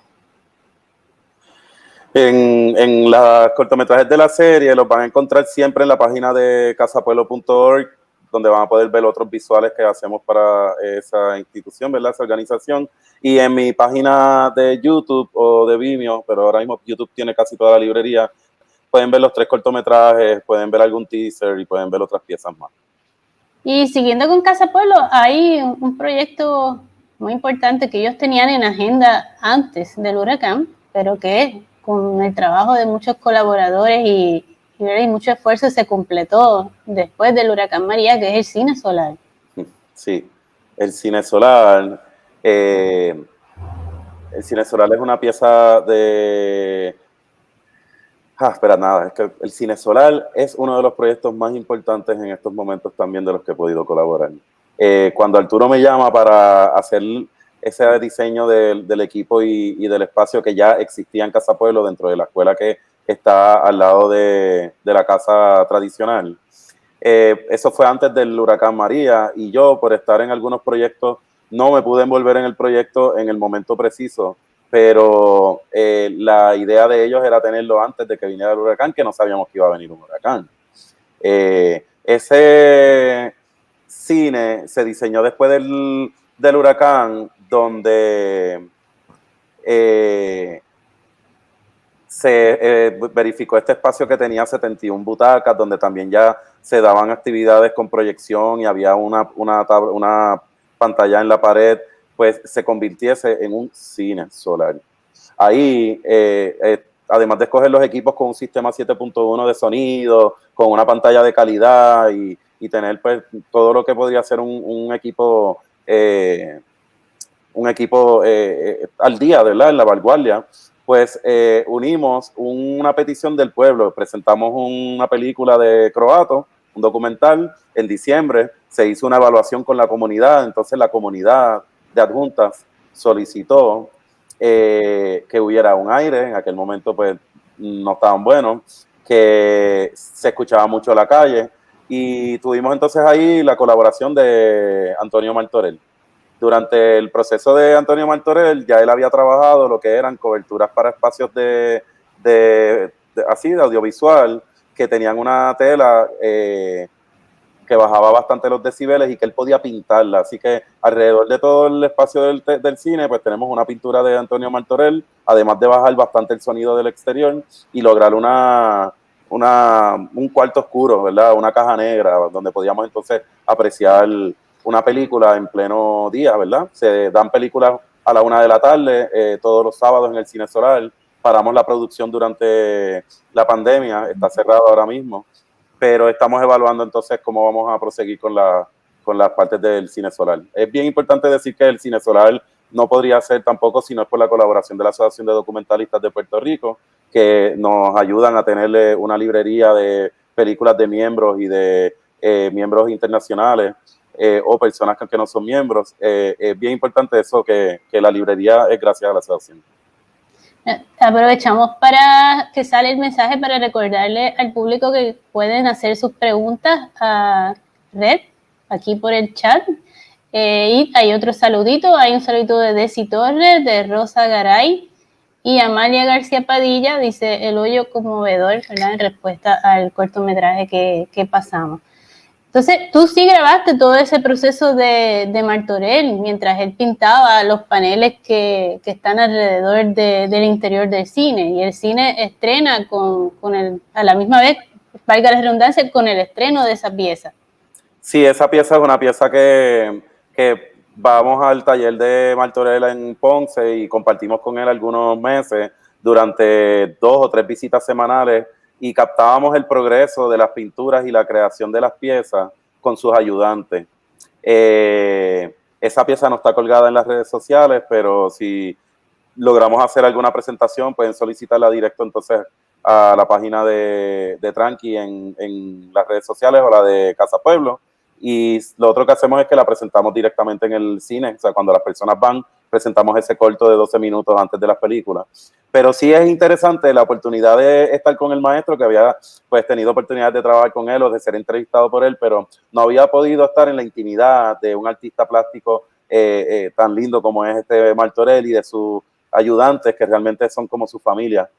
En los cortometrajes de la serie los van a encontrar siempre en la página de casapueblo.org, donde van a poder ver otros visuales que hacemos para esa institución, ¿verdad? Esa organización. Y en mi página de YouTube o de Vimeo, pero ahora mismo YouTube tiene casi toda la librería, pueden ver los 3 cortometrajes, pueden ver algún teaser y pueden ver otras piezas más. Y siguiendo con Casa Pueblo, hay un proyecto muy importante que ellos tenían en agenda antes del huracán, pero que con el trabajo de muchos colaboradores y mucho esfuerzo se completó después del huracán María, que es el cine solar. Sí, el cine solar. El cine solar es una pieza de... espera, nada, es que el cine solar es uno de los proyectos más importantes en estos momentos también de los que he podido colaborar. Cuando Arturo me llama para hacer ese diseño del equipo y del espacio que ya existía en Casa Pueblo dentro de la escuela que está al lado de la casa tradicional, eso fue antes del huracán María, y yo, por estar en algunos proyectos, no me pude envolver en el proyecto en el momento preciso, pero la idea de ellos era tenerlo antes de que viniera el huracán, que no sabíamos que iba a venir un huracán. Ese cine se diseñó después del huracán, donde se verificó este espacio que tenía 71 butacas, donde también ya se daban actividades con proyección y había una pantalla en la pared, pues se convirtiese en un cine solar. Ahí, además de escoger los equipos con un sistema 7.1 de sonido, con una pantalla de calidad y tener pues todo lo que podría ser un equipo al día, ¿verdad? En la vanguardia, pues unimos una petición del pueblo, presentamos una película de Croato, un documental, en diciembre se hizo una evaluación con la comunidad, entonces la comunidad de adjuntas solicitó que hubiera un aire, en aquel momento pues no estaban buenos, que se escuchaba mucho la calle, y tuvimos entonces ahí la colaboración de Antonio Martorell. Durante el proceso de Antonio Martorell, ya él había trabajado lo que eran coberturas para espacios de audiovisual, que tenían una tela que bajaba bastante los decibeles y que él podía pintarla. Así que alrededor de todo el espacio del cine, pues tenemos una pintura de Antonio Martorell, además de bajar bastante el sonido del exterior y lograr un cuarto oscuro, ¿verdad? Una caja negra, donde podíamos entonces apreciar una película en pleno día, ¿verdad? Se dan películas a la 1 de la tarde, todos los sábados en el Cine Solar. Paramos la producción durante la pandemia, está cerrado ahora mismo, pero estamos evaluando entonces cómo vamos a proseguir con las partes del Cine Solar. Es bien importante decir que el Cine Solar no podría ser tampoco si no es por la colaboración de la Asociación de Documentalistas de Puerto Rico, que nos ayudan a tenerle una librería de películas de miembros y de miembros internacionales o personas que no son miembros. Es bien importante eso, que la librería es gracias a la asociación. Aprovechamos para que sale el mensaje para recordarle al público que pueden hacer sus preguntas a Red, aquí por el chat. Y hay otro saludito, hay un saludito de Desi Torres, de Rosa Garay, y Amalia García Padilla dice: el hoyo conmovedor, ¿verdad? En respuesta al cortometraje que pasamos. Entonces, tú sí grabaste todo ese proceso de Martorell mientras él pintaba los paneles que están alrededor del interior del cine. Y el cine estrena a la misma vez, valga la redundancia, con el estreno de esa pieza. Sí, esa pieza es una pieza que vamos al taller de Martorell en Ponce y compartimos con él algunos meses durante 2 o 3 visitas semanales, y captábamos el progreso de las pinturas y la creación de las piezas con sus ayudantes. Esa pieza no está colgada en las redes sociales, pero si logramos hacer alguna presentación, pueden solicitarla directo entonces a la página de Tranqui en las redes sociales o la de Casa Pueblo. Y lo otro que hacemos es que la presentamos directamente en el cine, o sea, cuando las personas van, presentamos ese corto de 12 minutos antes de las películas. Pero sí es interesante la oportunidad de estar con el maestro, que había pues tenido oportunidad de trabajar con él o de ser entrevistado por él, pero no había podido estar en la intimidad de un artista plástico tan lindo como es Martorell, y de sus ayudantes, que realmente son como su familia,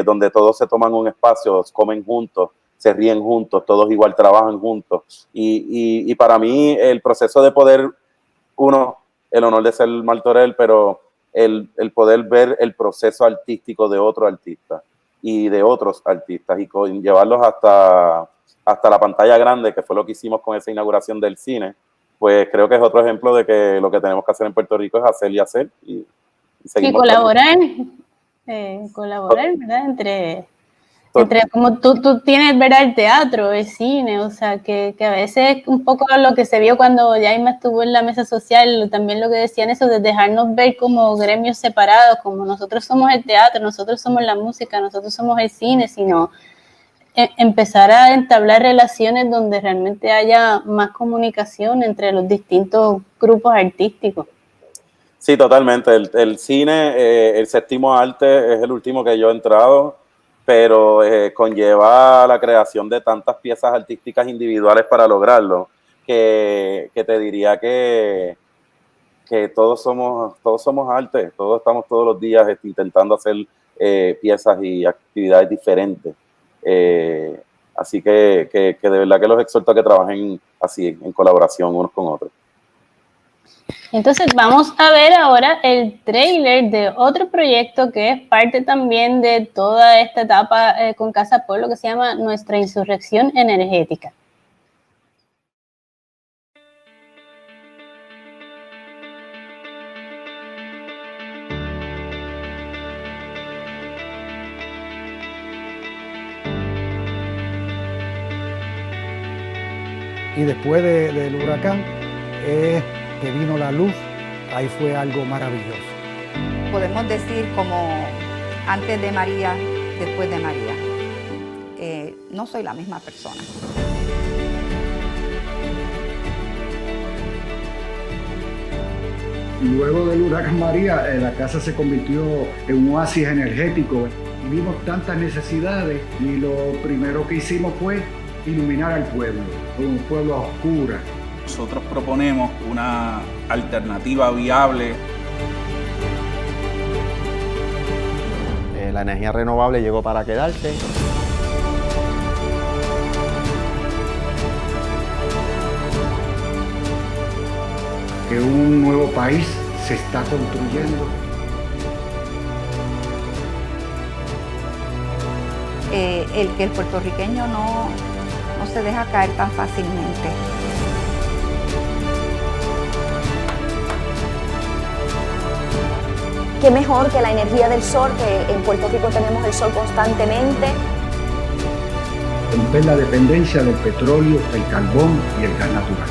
donde todos se toman un espacio, comen juntos, se ríen juntos, todos igual trabajan juntos. Y para mí el proceso de poder, el honor de ser Martorell, pero el poder ver el proceso artístico de otro artista y de otros artistas y llevarlos hasta la pantalla grande, que fue lo que hicimos con esa inauguración del cine, pues creo que es otro ejemplo de que lo que tenemos que hacer en Puerto Rico es hacer y hacer. Y colaborar, ¿verdad? Entre como tú tienes, ¿verdad? El teatro, el cine, o sea, que a veces un poco lo que se vio cuando Yaima estuvo en la mesa social, también lo que decían eso de dejarnos ver como gremios separados, como nosotros somos el teatro, nosotros somos la música, nosotros somos el cine, sino empezar a entablar relaciones donde realmente haya más comunicación entre los distintos grupos artísticos. Sí, totalmente. El cine, el séptimo arte, es el último que yo he entrado, pero conlleva la creación de tantas piezas artísticas individuales para lograrlo, que te diría que todos somos arte, todos estamos todos los días intentando hacer piezas y actividades diferentes. Así que de verdad que los exhorto a que trabajen así, en colaboración unos con otros. Entonces vamos a ver ahora el tráiler de otro proyecto que es parte también de toda esta etapa con Casa Pueblo, que se llama Nuestra Insurrección Energética. Y después del huracán que vino la luz, ahí fue algo maravilloso. Podemos decir como antes de María, después de María. No soy la misma persona. Luego del huracán María, la casa se convirtió en un oasis energético. Vimos tantas necesidades y lo primero que hicimos fue iluminar al pueblo, un pueblo a oscuras. Nosotros proponemos una alternativa viable. La energía renovable llegó para quedarse. Que un nuevo país se está construyendo. El que el puertorriqueño no se deja caer tan fácilmente. Qué mejor que la energía del sol, que en Puerto Rico tenemos el sol constantemente. Romper la dependencia del petróleo, el carbón y el gas natural.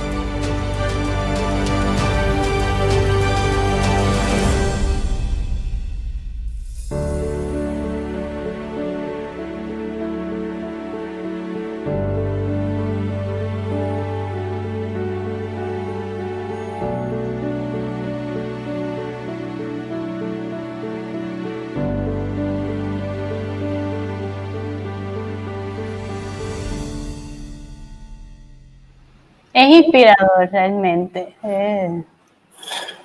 Es inspirador realmente.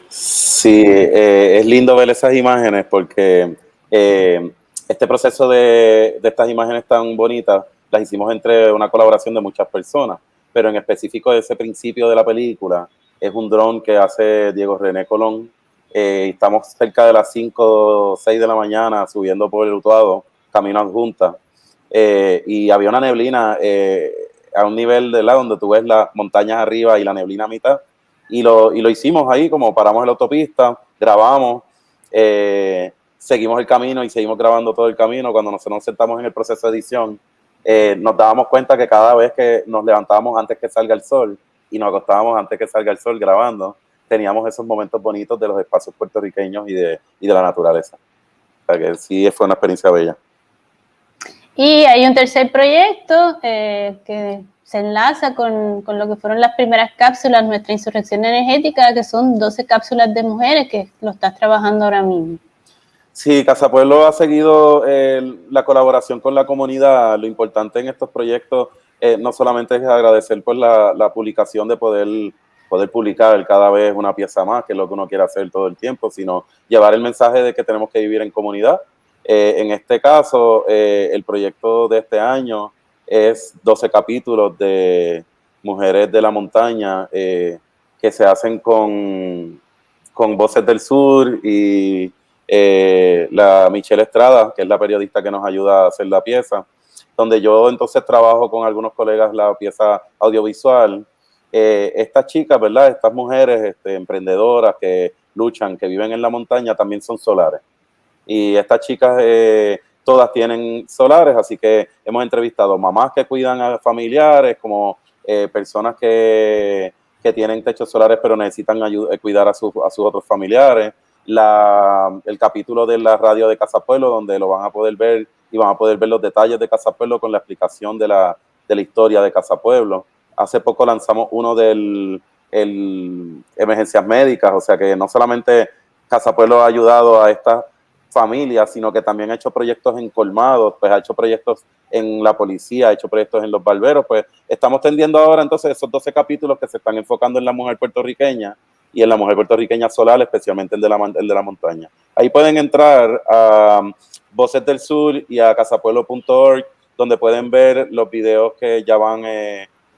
Sí, es lindo ver esas imágenes porque este proceso de estas imágenes tan bonitas las hicimos entre una colaboración de muchas personas, pero en específico ese principio de la película es un dron que hace Diego René Colón. Estamos cerca de las 5 o 6 de la mañana subiendo por el Utuado, camino a Adjunta, y había una neblina a un nivel de la donde tú ves las montañas arriba y la neblina a mitad, y lo hicimos ahí, como paramos en la autopista, grabamos, seguimos el camino y seguimos grabando todo el camino. Cuando nosotros nos sentamos en el proceso de edición, nos dábamos cuenta que cada vez que nos levantábamos antes que salga el sol y nos acostábamos antes que salga el sol grabando, teníamos esos momentos bonitos de los espacios puertorriqueños y de la naturaleza. O sea que sí, fue una experiencia bella. Y hay un tercer proyecto que se enlaza con lo que fueron las primeras cápsulas, Nuestra Insurrección Energética, que son 12 cápsulas de mujeres que lo estás trabajando ahora mismo. Sí, Casa Pueblo ha seguido la colaboración con la comunidad. Lo importante en estos proyectos no solamente es agradecer por la publicación de poder publicar cada vez una pieza más, que es lo que uno quiere hacer todo el tiempo, sino llevar el mensaje de que tenemos que vivir en comunidad. En este caso, el proyecto de este año es 12 capítulos de Mujeres de la Montaña que se hacen con Voces del Sur y la Michelle Estrada, que es la periodista que nos ayuda a hacer la pieza, donde yo entonces trabajo con algunos colegas la pieza audiovisual. Estas chicas, ¿verdad? Estas mujeres emprendedoras que luchan, que viven en la montaña, también son solares. Y estas chicas todas tienen solares, así que hemos entrevistado mamás que cuidan a familiares, como personas que tienen techos solares pero necesitan cuidar a sus otros familiares. El capítulo de la radio de Casa Pueblo, donde lo van a poder ver y van a poder ver los detalles de Casa Pueblo con la explicación de la historia de Casa Pueblo. Hace poco lanzamos uno del emergencias médicas, o sea que no solamente Casa Pueblo ha ayudado a estas familias, sino que también ha hecho proyectos en colmados, pues ha hecho proyectos en la policía, ha hecho proyectos en los barberos. Pues estamos tendiendo ahora entonces esos 12 capítulos que se están enfocando en la mujer puertorriqueña y en la mujer puertorriqueña solar, especialmente el de la montaña. Ahí pueden entrar a Voces del Sur y a casapueblo.org, donde pueden ver los videos que ya van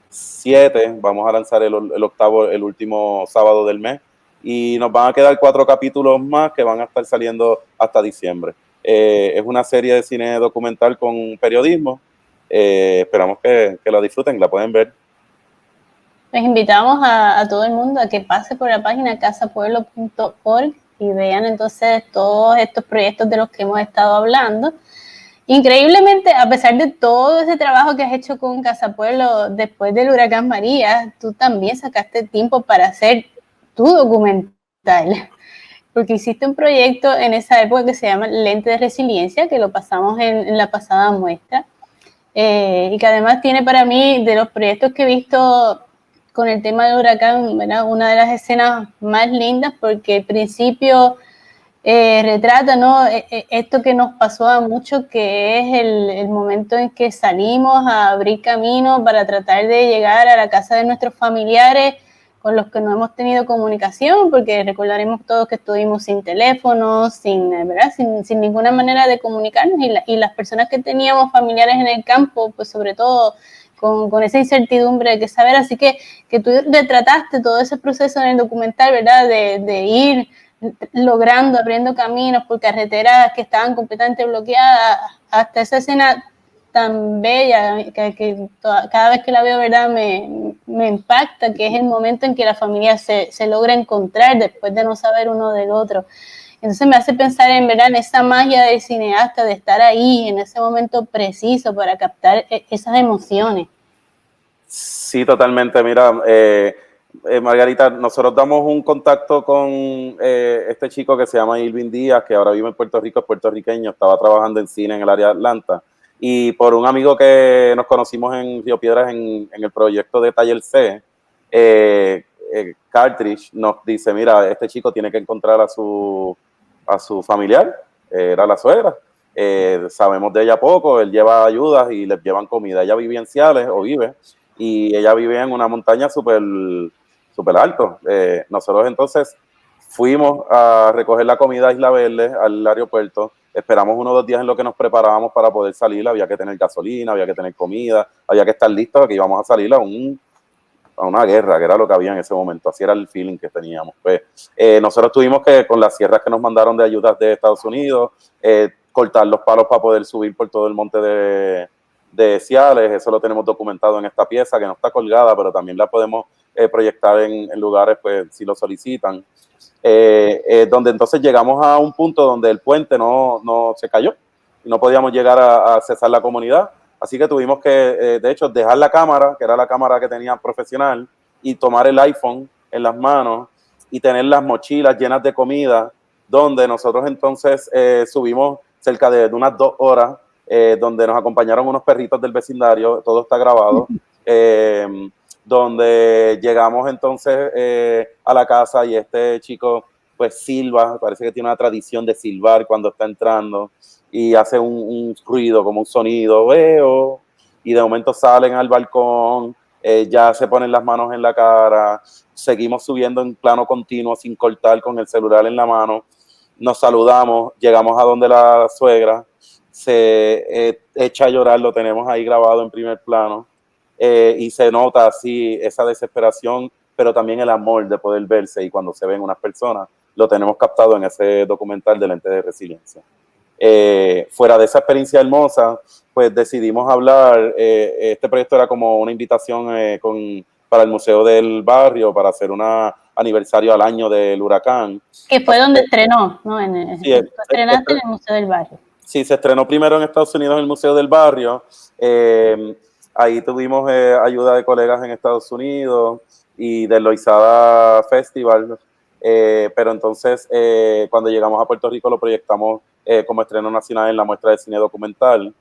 7, vamos a lanzar el octavo, el último sábado del mes, y nos van a quedar 4 capítulos más que van a estar saliendo hasta diciembre. Es una serie de cine documental con periodismo. Esperamos que la disfruten, la pueden ver. Les invitamos a todo el mundo a que pase por la página casapueblo.org y vean entonces todos estos proyectos de los que hemos estado hablando. Increíblemente, a pesar de todo ese trabajo que has hecho con Casa Pueblo después del huracán María, tú también sacaste tiempo para hacer tu documental, porque hiciste un proyecto en esa época que se llama Lente de Resiliencia, que lo pasamos en la pasada muestra, y que además tiene para mí, de los proyectos que he visto con el tema del huracán, ¿verdad?, una de las escenas más lindas, porque al principio retrata, ¿no?, esto que nos pasó a muchos, que es el momento en que salimos a abrir camino para tratar de llegar a la casa de nuestros familiares con los que no hemos tenido comunicación, porque recordaremos todos que estuvimos sin teléfono, sin ninguna manera de comunicarnos, y las personas que teníamos familiares en el campo, pues sobre todo con esa incertidumbre de qué saber. Así que tú retrataste todo ese proceso en el documental, ¿verdad?, de ir logrando, abriendo caminos por carreteras que estaban completamente bloqueadas, hasta esa escena tan bella que cada vez que la veo, ¿verdad?, me impacta, que es el momento en que la familia se logra encontrar después de no saber uno del otro. Entonces me hace pensar en, ¿verdad?, en esa magia del cineasta, de estar ahí en ese momento preciso para captar esas emociones. Sí, totalmente. Mira, Margarita, nosotros damos un contacto con este chico que se llama Irving Díaz, que ahora vive en Puerto Rico, es puertorriqueño, estaba trabajando en cine en el área de Atlanta, y por un amigo que nos conocimos en Río Piedras en el proyecto de Taller C, Cartridge nos dice, mira, este chico tiene que encontrar a su familiar, era la suegra, sabemos de ella poco, él lleva ayudas y les llevan comida. Ella vivía en Ciales, o vive, y ella vivía en una montaña súper alto. Nosotros entonces fuimos a recoger la comida a Isla Verde, al aeropuerto, esperamos 1 o 2 días en lo que nos preparábamos para poder salir. Había que tener gasolina, había que tener comida, había que estar listos, que íbamos a salir a una guerra, que era lo que había en ese momento. Así era el feeling que teníamos. Pues, nosotros tuvimos que, con las sierras que nos mandaron de ayudas de Estados Unidos, cortar los palos para poder subir por todo el monte de Ciales. Eso lo tenemos documentado en esta pieza, que no está colgada, pero también la podemos proyectar en lugares, pues, si lo solicitan. Donde entonces llegamos a un punto donde el puente no se cayó y no podíamos llegar a accesar la comunidad. Así que tuvimos que, de hecho, dejar la cámara, que era la cámara que tenía profesional, y tomar el iPhone en las manos y tener las mochilas llenas de comida, donde nosotros entonces subimos cerca de unas 2 horas, donde nos acompañaron unos perritos del vecindario, todo está grabado, donde llegamos entonces a la casa y este chico pues silba, parece que tiene una tradición de silbar cuando está entrando, y hace un ruido, como un sonido, veo, y de momento salen al balcón, ya se ponen las manos en la cara, seguimos subiendo en plano continuo sin cortar con el celular en la mano, nos saludamos, llegamos a donde la suegra, se echa a llorar, lo tenemos ahí grabado en primer plano, y se nota así esa desesperación, pero también el amor de poder verse, y cuando se ven unas personas, lo tenemos captado en ese documental de Lente de Resiliencia. Fuera de esa experiencia hermosa, pues decidimos hablar, este proyecto era como una invitación para el Museo del Barrio, para hacer un aniversario al año del huracán. Que fue donde estrenó, ¿no? Sí, estrenaste en el Museo del Barrio. Sí, se estrenó primero en Estados Unidos en el Museo del Barrio, ahí tuvimos ayuda de colegas en Estados Unidos y del Loizada Festival, pero entonces cuando llegamos a Puerto Rico lo proyectamos como estreno nacional en la muestra de cine documental,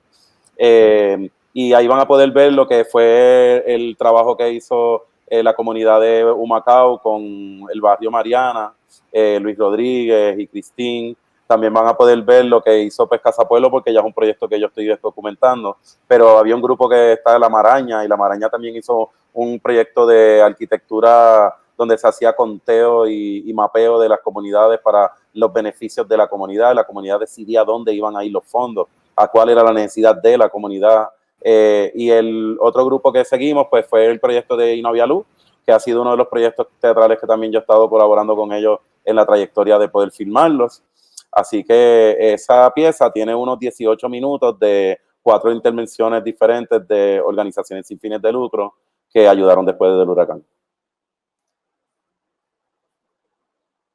y ahí van a poder ver lo que fue el trabajo que hizo la comunidad de Humacao con el barrio Mariana, Luis Rodríguez y Cristín. También van a poder ver lo que hizo pues Casa Pueblo, porque ya es un proyecto que yo estoy documentando, pero había un grupo que está de La Maraña, y La Maraña también hizo un proyecto de arquitectura donde se hacía conteo y mapeo de las comunidades para los beneficios de la comunidad decidía dónde iban a ir los fondos, a cuál era la necesidad de la comunidad, Y el otro grupo que seguimos pues fue el proyecto de Inovia Luz, que ha sido uno de los proyectos teatrales que también yo he estado colaborando con ellos en la trayectoria de poder filmarlos. Así que esa pieza tiene unos 18 minutos de 4 intervenciones diferentes de organizaciones sin fines de lucro que ayudaron después del huracán.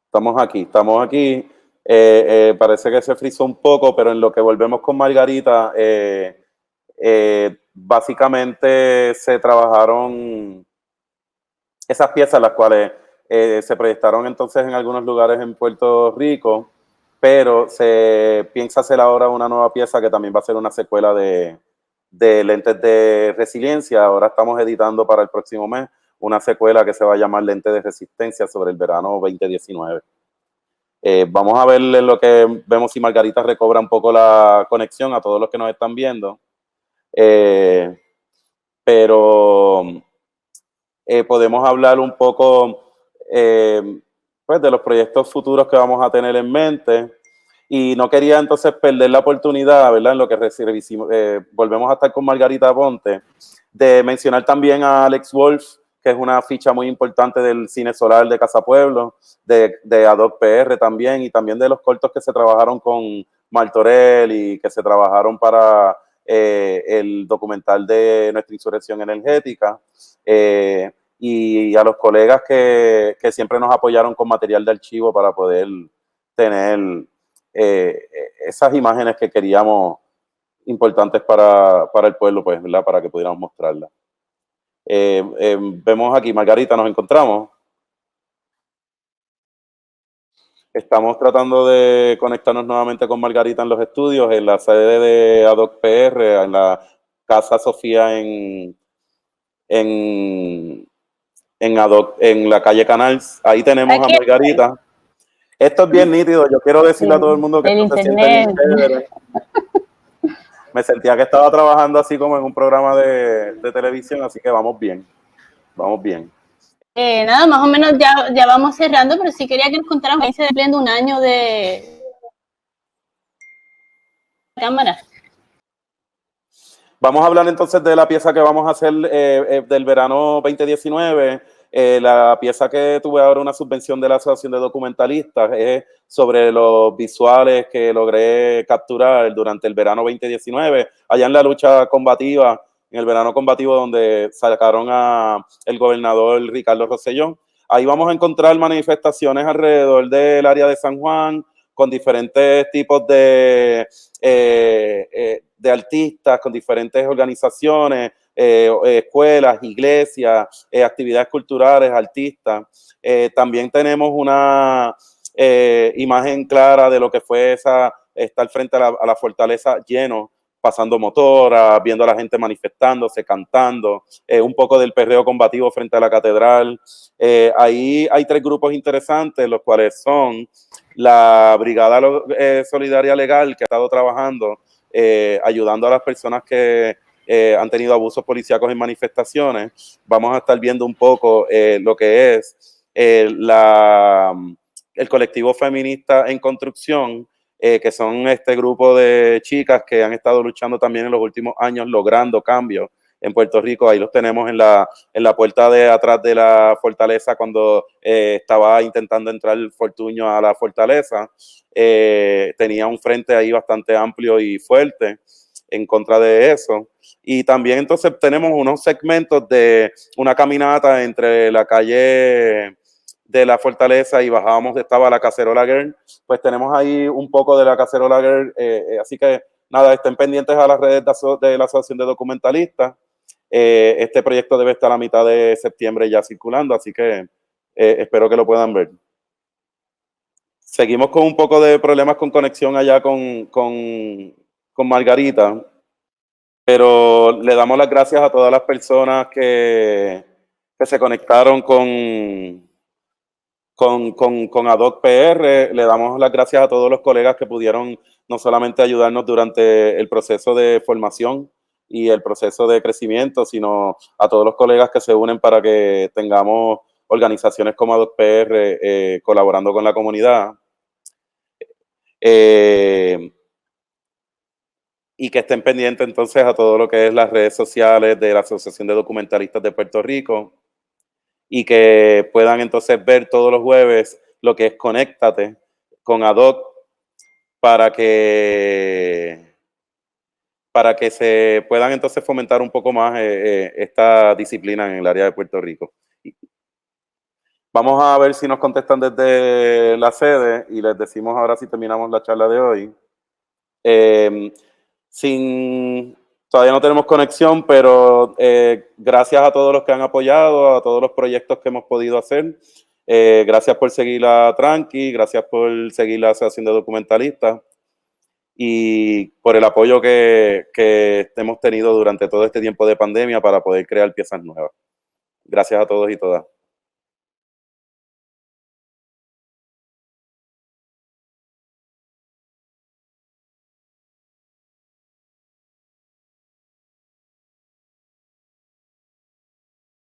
Estamos aquí. Parece que se frizó un poco, pero en lo que volvemos con Margarita, básicamente se trabajaron esas piezas, las cuales se proyectaron entonces en algunos lugares en Puerto Rico, pero se piensa hacer ahora una nueva pieza que también va a ser una secuela de Lentes de Resiliencia. Ahora estamos editando para el próximo mes una secuela que se va a llamar Lentes de Resistencia sobre el verano 2019. Vamos a ver en lo que vemos si Margarita recobra un poco la conexión a todos los que nos están viendo. Pero podemos hablar un poco pues de los proyectos futuros que vamos a tener en mente. Y no quería entonces perder la oportunidad, ¿verdad? En lo que volvemos a estar con Margarita Ponte, de mencionar también a Alex Wolf, que es una ficha muy importante del cine solar de Casa Pueblo, de Adoc PR también, y también de los cortos que se trabajaron con Martorell y que se trabajaron para el documental de nuestra insurrección energética, y a los colegas que siempre nos apoyaron con material de archivo para poder tener esas imágenes que queríamos importantes para el pueblo, pues, ¿verdad? Para que pudiéramos mostrarlas. Vemos aquí, Margarita, nos encontramos. Estamos tratando de conectarnos nuevamente con Margarita en los estudios, en la sede de Adoc PR, en la Casa Sofía en Adoc, en la calle Canals. Ahí tenemos a Margarita. Esto es bien nítido. Yo quiero decirle a todo el mundo que esto se siente bien chévere. Me sentía que estaba trabajando así como en un programa de televisión, así que vamos bien. Vamos bien. Nada, más o menos ya vamos cerrando, pero sí quería que nos contaran, ahí se cumpliendo un año de cámara. Vamos a hablar entonces de la pieza que vamos a hacer del verano 2019. La pieza que tuve ahora una subvención de la Asociación de Documentalistas es sobre los visuales que logré capturar durante el verano 2019, allá en la lucha combativa, en el verano combativo donde sacaron a el gobernador Ricardo Rosselló. Ahí vamos a encontrar manifestaciones alrededor del área de San Juan, con diferentes tipos de artistas, con diferentes organizaciones, escuelas, iglesias, actividades culturales, artistas. También tenemos una imagen clara de lo que fue estar frente a la fortaleza lleno, pasando motoras, viendo a la gente manifestándose, cantando, un poco del perreo combativo frente a la catedral. Ahí hay 3 grupos interesantes, los cuales son la Brigada Solidaria Legal, que ha estado trabajando, ayudando a las personas que han tenido abusos policíacos en manifestaciones. Vamos a estar viendo un poco lo que es el colectivo feminista en construcción, que son este grupo de chicas que han estado luchando también en los últimos años, logrando cambios en Puerto Rico. Ahí los tenemos en la puerta de atrás de la fortaleza cuando estaba intentando entrar Fortuño a la fortaleza. Tenía un frente ahí bastante amplio y fuerte en contra de eso. Y también entonces tenemos unos segmentos de una caminata entre la calle de la fortaleza y bajábamos, estaba la Cacerola Girl, pues tenemos ahí un poco de la Cacerola Girl, así que nada, estén pendientes a las redes de la Asociación de Documentalistas. Este proyecto debe estar a mitad de septiembre ya circulando, así que espero que lo puedan ver. Seguimos con un poco de problemas con conexión allá con Margarita, pero le damos las gracias a todas las personas que se conectaron con Adoc PR. Le damos las gracias a todos los colegas que pudieron no solamente ayudarnos durante el proceso de formación y el proceso de crecimiento, sino a todos los colegas que se unen para que tengamos organizaciones como Adoc PR colaborando con la comunidad. y que estén pendientes entonces a todo lo que es las redes sociales de la Asociación de Documentalistas de Puerto Rico y que puedan entonces ver todos los jueves lo que es Conéctate con ADOC para que se puedan entonces fomentar un poco más esta disciplina en el área de Puerto Rico. Vamos a ver si nos contestan desde la sede y les decimos ahora si terminamos la charla de hoy. Todavía no tenemos conexión, pero gracias a todos los que han apoyado, a todos los proyectos que hemos podido hacer. Gracias por seguir a Tranqui, gracias por seguir la Asociación de Documentalistas y por el apoyo que hemos tenido durante todo este tiempo de pandemia para poder crear piezas nuevas. Gracias a todos y todas.